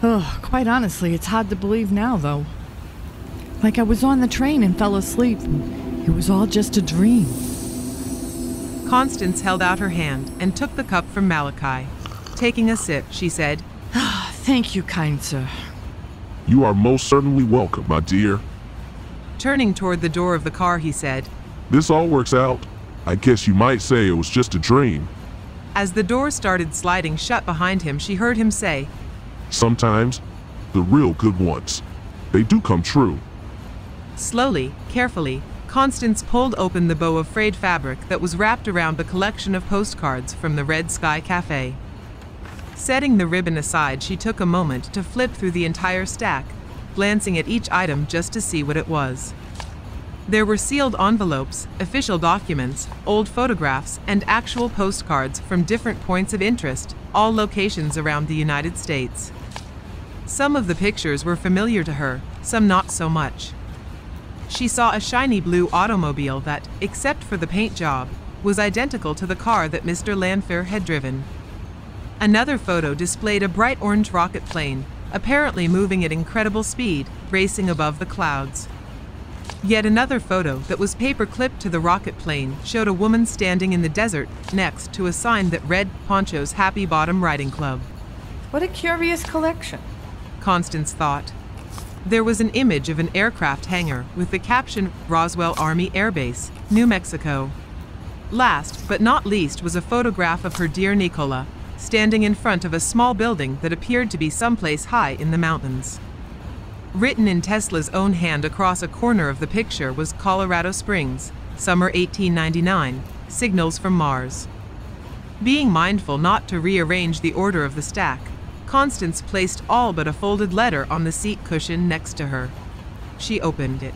Oh, quite honestly, it's hard to believe now, though. Like I was on the train and fell asleep. It was all just a dream. Constance held out her hand and took the cup from Malachi. Taking a sip, she said, Thank you, kind sir. You are most certainly welcome, my dear. Turning toward the door of the car, he said, This all works out. I guess you might say it was just a dream. As the door started sliding shut behind him, she heard him say, Sometimes, the real good ones, they do come true. Slowly, carefully, Constance pulled open the bow of frayed fabric that was wrapped around the collection of postcards from the Red Sky Café. Setting the ribbon aside, she took a moment to flip through the entire stack, glancing at each item just to see what it was. There were sealed envelopes, official documents, old photographs, and actual postcards from different points of interest, all locations around the United States. Some of the pictures were familiar to her, some not so much. She saw a shiny blue automobile that, except for the paint job, was identical to the car that Mr. Landfair had driven. Another photo displayed a bright orange rocket plane, apparently moving at incredible speed, racing above the clouds. Yet another photo that was paper-clipped to the rocket plane showed a woman standing in the desert next to a sign that read Poncho's Happy Bottom Riding Club. What a curious collection, Constance thought. There was an image of an aircraft hangar with the caption Roswell Army Air Base, New Mexico. Last but not least was a photograph of her dear Nikola, standing in front of a small building that appeared to be someplace high in the mountains. Written in Tesla's own hand across a corner of the picture was Colorado Springs, summer 1899, signals from Mars. Being mindful not to rearrange the order of the stack, Constance placed all but a folded letter on the seat cushion next to her. She opened it.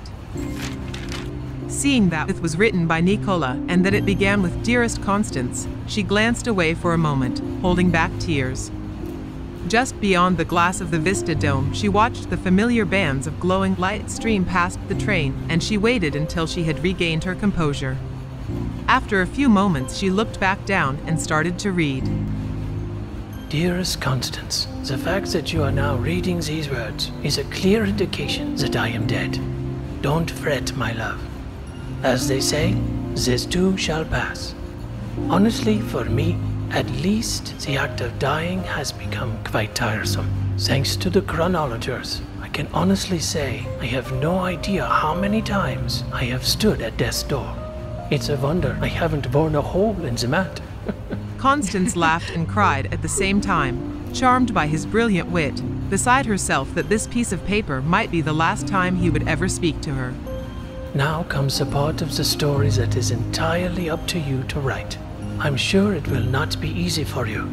Seeing that it was written by Nikola and that it began with Dearest Constance, she glanced away for a moment, holding back tears. Just beyond the glass of the Vista Dome, she watched the familiar bands of glowing light stream past the train, and she waited until she had regained her composure. After a few moments, she looked back down and started to read. Dearest Constance, the fact that you are now reading these words is a clear indication that I am dead. Don't fret, my love. As they say, this too shall pass. Honestly, for me, at least, the act of dying has become quite tiresome. Thanks to the chronologers, I can honestly say I have no idea how many times I have stood at death's door. It's a wonder I haven't worn a hole in the mat. Constance laughed and cried at the same time, charmed by his brilliant wit, beside herself that this piece of paper might be the last time he would ever speak to her. Now comes a part of the story that is entirely up to you to write. I'm sure it will not be easy for you,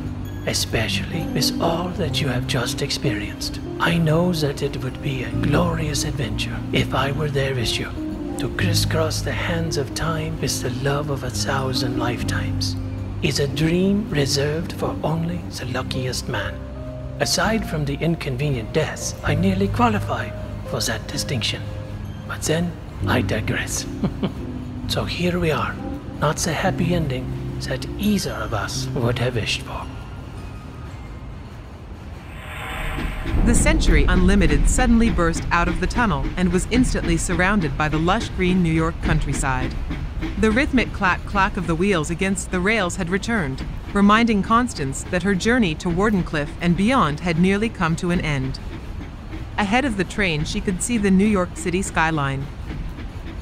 especially with all that you have just experienced. I know that it would be a glorious adventure if I were there with you, to crisscross the hands of time with the love of 1,000 lifetimes. Is a dream reserved for only the luckiest man. Aside from the inconvenient deaths, I nearly qualify for that distinction. But then, I digress. So here we are, not the happy ending that either of us would have wished for. The Century Unlimited suddenly burst out of the tunnel and was instantly surrounded by the lush green New York countryside. The rhythmic clack-clack of the wheels against the rails had returned, reminding Constance that her journey to Wardenclyffe and beyond had nearly come to an end. Ahead of the train, she could see the New York City skyline.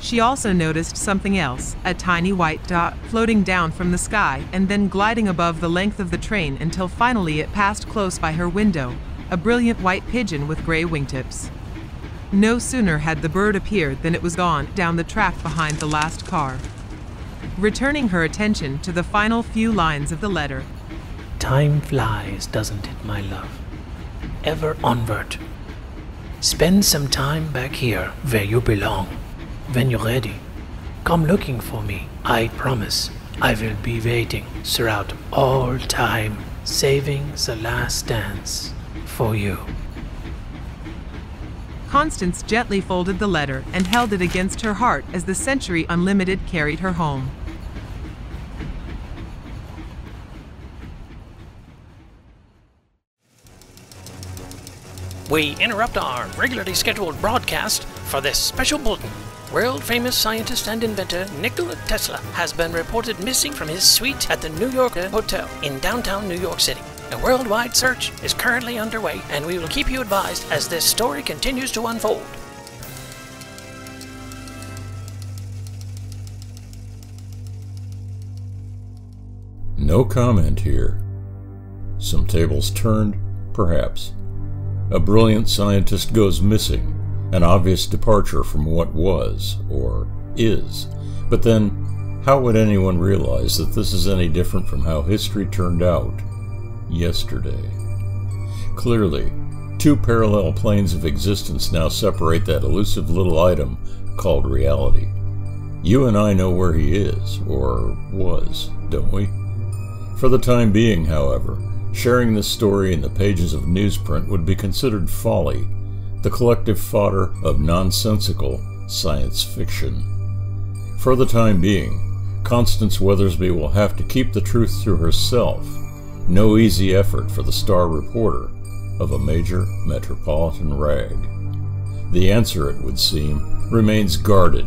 She also noticed something else, a tiny white dot floating down from the sky and then gliding above the length of the train until finally it passed close by her window, a brilliant white pigeon with gray wingtips. No sooner had the bird appeared than it was gone down the track behind the last car. Returning her attention to the final few lines of the letter. Time flies, doesn't it, my love? Ever onward. Spend some time back here where you belong. When you're ready, come looking for me. I promise I will be waiting throughout all time, saving the last dance for you. Constance gently folded the letter and held it against her heart as the Century Unlimited carried her home. We interrupt our regularly scheduled broadcast for this special bulletin. World-famous scientist and inventor Nikola Tesla has been reported missing from his suite at the New York Hotel in downtown New York City. A worldwide search is currently underway, and we will keep you advised as this story continues to unfold. No comment here. Some tables turned, perhaps. A brilliant scientist goes missing, an obvious departure from what was, or is. But then, how would anyone realize that this is any different from how history turned out yesterday? Clearly, Two parallel planes of existence now separate that elusive little item called reality. You and I know where he is, or was, don't we? For the time being, however, sharing this story in the pages of newsprint would be considered folly, the collective fodder of nonsensical science fiction. For the time being, Constance Weathersbee will have to keep the truth to herself. No easy effort for the star reporter of a major metropolitan rag. The answer, it would seem, remains guarded,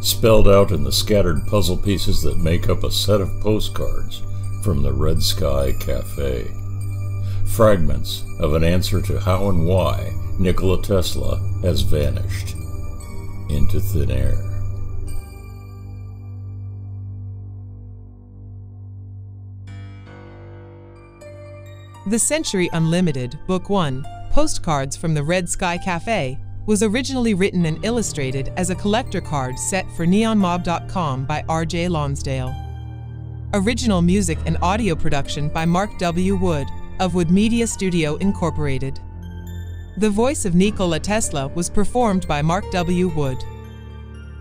spelled out in the scattered puzzle pieces that make up a set of postcards from the Red Sky Café. Fragments of an answer to how and why Nikola Tesla has vanished into thin air. The Century Unlimited, Book 1, Postcards from the Red Sky Café, was originally written and illustrated as a collector card set for neonmob.com by R.J. Lonsdale. Original music and audio production by Mark W. Wood of Wood Media Studio Incorporated. The voice of Nikola Tesla was performed by Mark W. Wood.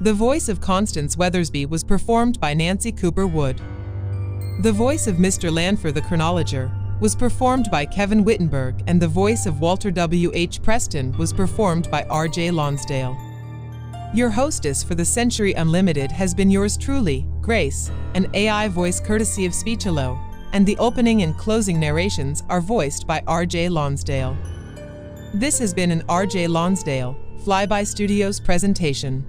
The voice of Constance Weathersbee was performed by Nancy Cooper Wood. The voice of Mr. Lanfear the Chronologer was performed by Kevin Wittenberg, and the voice of Walter W. H. Preston was performed by R.J. Lonsdale. Your hostess for the Century Unlimited has been yours truly, Grace, an AI voice courtesy of Speechelo, and the opening and closing narrations are voiced by R.J. Lonsdale. This has been an R.J. Lonsdale Flyby Studios presentation.